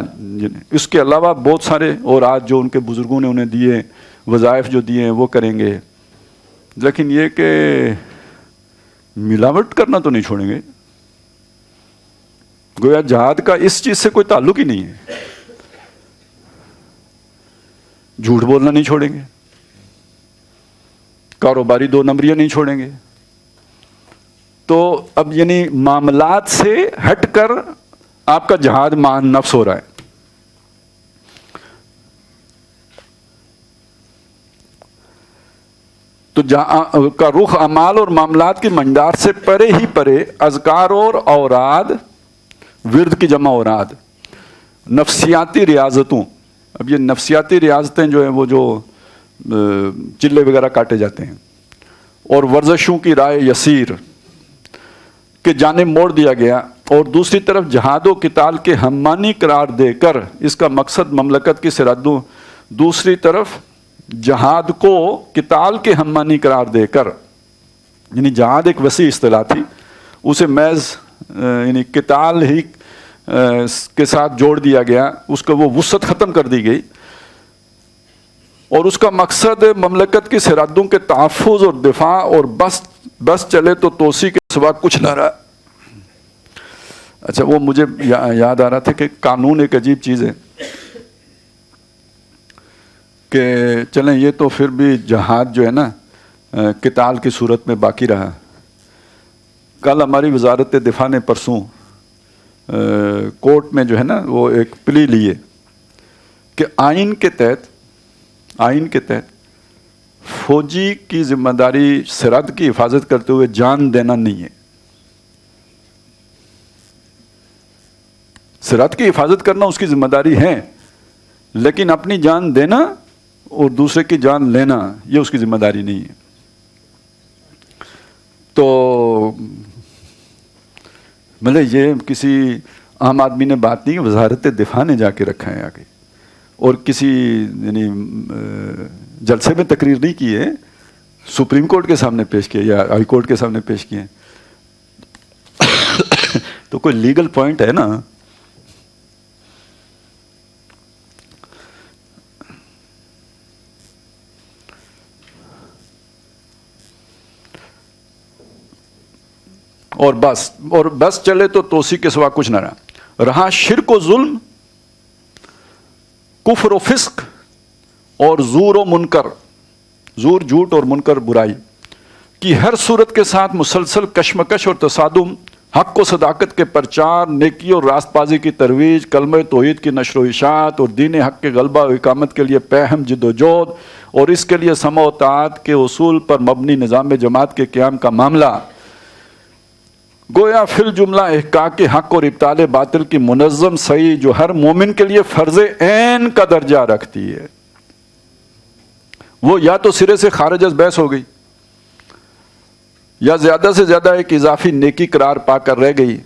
S1: اس کے علاوہ بہت سارے اور آج جو ان کے بزرگوں نے انہیں دیے وظائف جو دیے ہیں وہ کریں گے، لیکن یہ کہ ملاوٹ کرنا تو نہیں چھوڑیں گے۔ گویا جہاد کا اس چیز سے کوئی تعلق ہی نہیں ہے۔ جھوٹ بولنا نہیں چھوڑیں گے، کاروباری دو نمبریاں نہیں چھوڑیں گے۔ تو اب یعنی معاملات سے ہٹ کر آپ کا جہاد مان نفس ہو رہا ہے۔ تو کا رخ اعمال اور معاملات کی منڈار سے پرے ہی پرے، اذکار اور اوراد، ورد کی جمع اوراد، نفسیاتی ریاضتوں۔ اب یہ نفسیاتی ریاضتیں جو ہیں وہ جو چلے وغیرہ کاٹے جاتے ہیں، اور ورزشوں کی رائے یسیر کے جانب موڑ دیا گیا، اور دوسری طرف جہاد و قتال کے ہمانی قرار دے کر اس کا مقصد مملکت کی سرحدوں، دوسری طرف جہاد کو قتال کے ہمانی قرار دے کر، یعنی جہاد ایک وسیع اصطلاح تھی، اسے محض یعنی قتال ہی کے ساتھ جوڑ دیا گیا، اس کا وہ وسعت ختم کر دی گئی، اور اس کا مقصد مملکت کی سرحدوں کے تحفظ اور دفاع، اور بس چلے تو توسیع کے سوا کچھ نہ رہا۔ اچھا، وہ مجھے یاد آ رہا تھا کہ قانون ایک عجیب چیز ہے کہ چلیں یہ تو پھر بھی جہاد جو ہے نا قتال کی صورت میں باقی رہا۔ کل ہماری وزارت دفاع نے پرسوں کورٹ میں جو ہے نا وہ ایک پلی لیے کہ آئین کے تحت فوجی کی ذمہ داری سرحد کی حفاظت کرتے ہوئے جان دینا نہیں ہے۔ سرحد کی حفاظت کرنا اس کی ذمہ داری ہے، لیکن اپنی جان دینا اور دوسرے کی جان لینا یہ اس کی ذمہ داری نہیں ہے۔ تو مطلب یہ کسی عام آدمی نے بات نہیں، وزارت دفاع نے جا کے رکھا ہے آگے، اور کسی یعنی جلسے میں تقریر نہیں کی ہے، سپریم کورٹ کے سامنے پیش کیا یا ہائی کورٹ کے سامنے پیش کیے، تو کوئی لیگل پوائنٹ ہے نا۔ اور بس چلے تو توسیع کے سوا کچھ نہ رہا شرک و ظلم، کفر و فسق، اور زور و منکر، زور جھوٹ اور منکر برائی کی ہر صورت کے ساتھ مسلسل کشمکش اور تصادم، حق و صداقت کے پرچار، نیکی اور راست بازی کی ترویج، کلمہ توحید کی نشر و اشاعت، اور دین حق کے غلبہ و اقامت کے لیے پہم جد و جہد، اور اس کے لیے سمع و طاعت کے اصول پر مبنی نظام جماعت کے قیام کا معاملہ، گویا فی الجملہ احقاق حق اور ابطال باطل کی منظم صحیح جو ہر مومن کے لیے فرض عین کا درجہ رکھتی ہے، وہ یا تو سرے سے خارج از بحث ہو گئی، یا زیادہ سے زیادہ ایک اضافی نیکی قرار پا کر رہ گئی،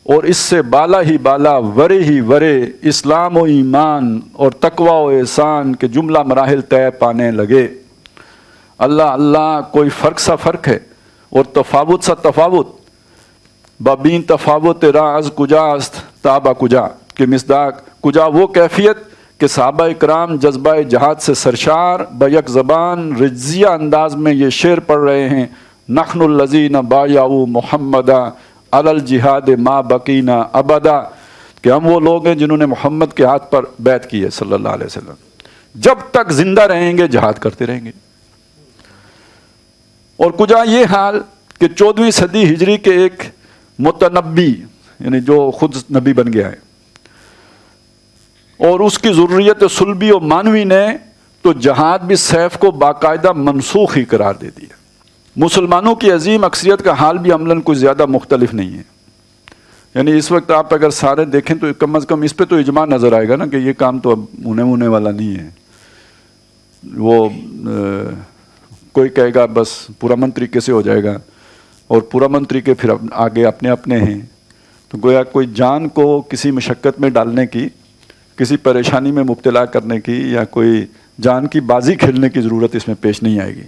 S1: اور اس سے بالا ہی بالا ورے ہی ورے اسلام و ایمان اور تقوی و احسان کے جملہ مراحل طے پانے لگے۔ اللہ اللہ، کوئی فرق سا فرق ہے اور تفاوت سا تفاوت، بابین تفاوت راز کجاست تابا کجا کے مصداق، کجا وہ کیفیت کہ صحابہ اکرام جذبہ جہاد سے سرشار بیک زبان رجزیہ انداز میں یہ شعر پڑھ رہے ہیں، نحن الذین بایعوا محمدا علی الجہاد ما بقینا ابدا، کہ ہم وہ لوگ ہیں جنہوں نے محمد کے ہاتھ پر بیعت کی ہے صلی اللہ علیہ وسلم، جب تک زندہ رہیں گے جہاد کرتے رہیں گے۔ اور کجا یہ حال کہ 14ویں صدی ہجری کے ایک متنبی، یعنی جو خود نبی بن گیا ہے، اور اس کی ضروریت سلبی و مانوی نے تو جہاد بھی سیف کو باقاعدہ منسوخ ہی قرار دے دیا۔ مسلمانوں کی عظیم اکثریت کا حال بھی عملاً کوئی زیادہ مختلف نہیں ہے، یعنی اس وقت آپ اگر سارے دیکھیں تو کم از کم اس پہ تو اجماع نظر آئے گا نا کہ یہ کام تو اب ہونے والا نہیں ہے۔ وہ کوئی کہے گا بس پرامن طریقے سے ہو جائے گا، اور پرامن طریقے پھر آگے اپنے اپنے ہیں، تو گویا کوئی جان کو کسی مشقت میں ڈالنے کی کسی پریشانی میں مبتلا کرنے کی یا کوئی جان کی بازی کھیلنے کی ضرورت اس میں پیش نہیں آئے گی.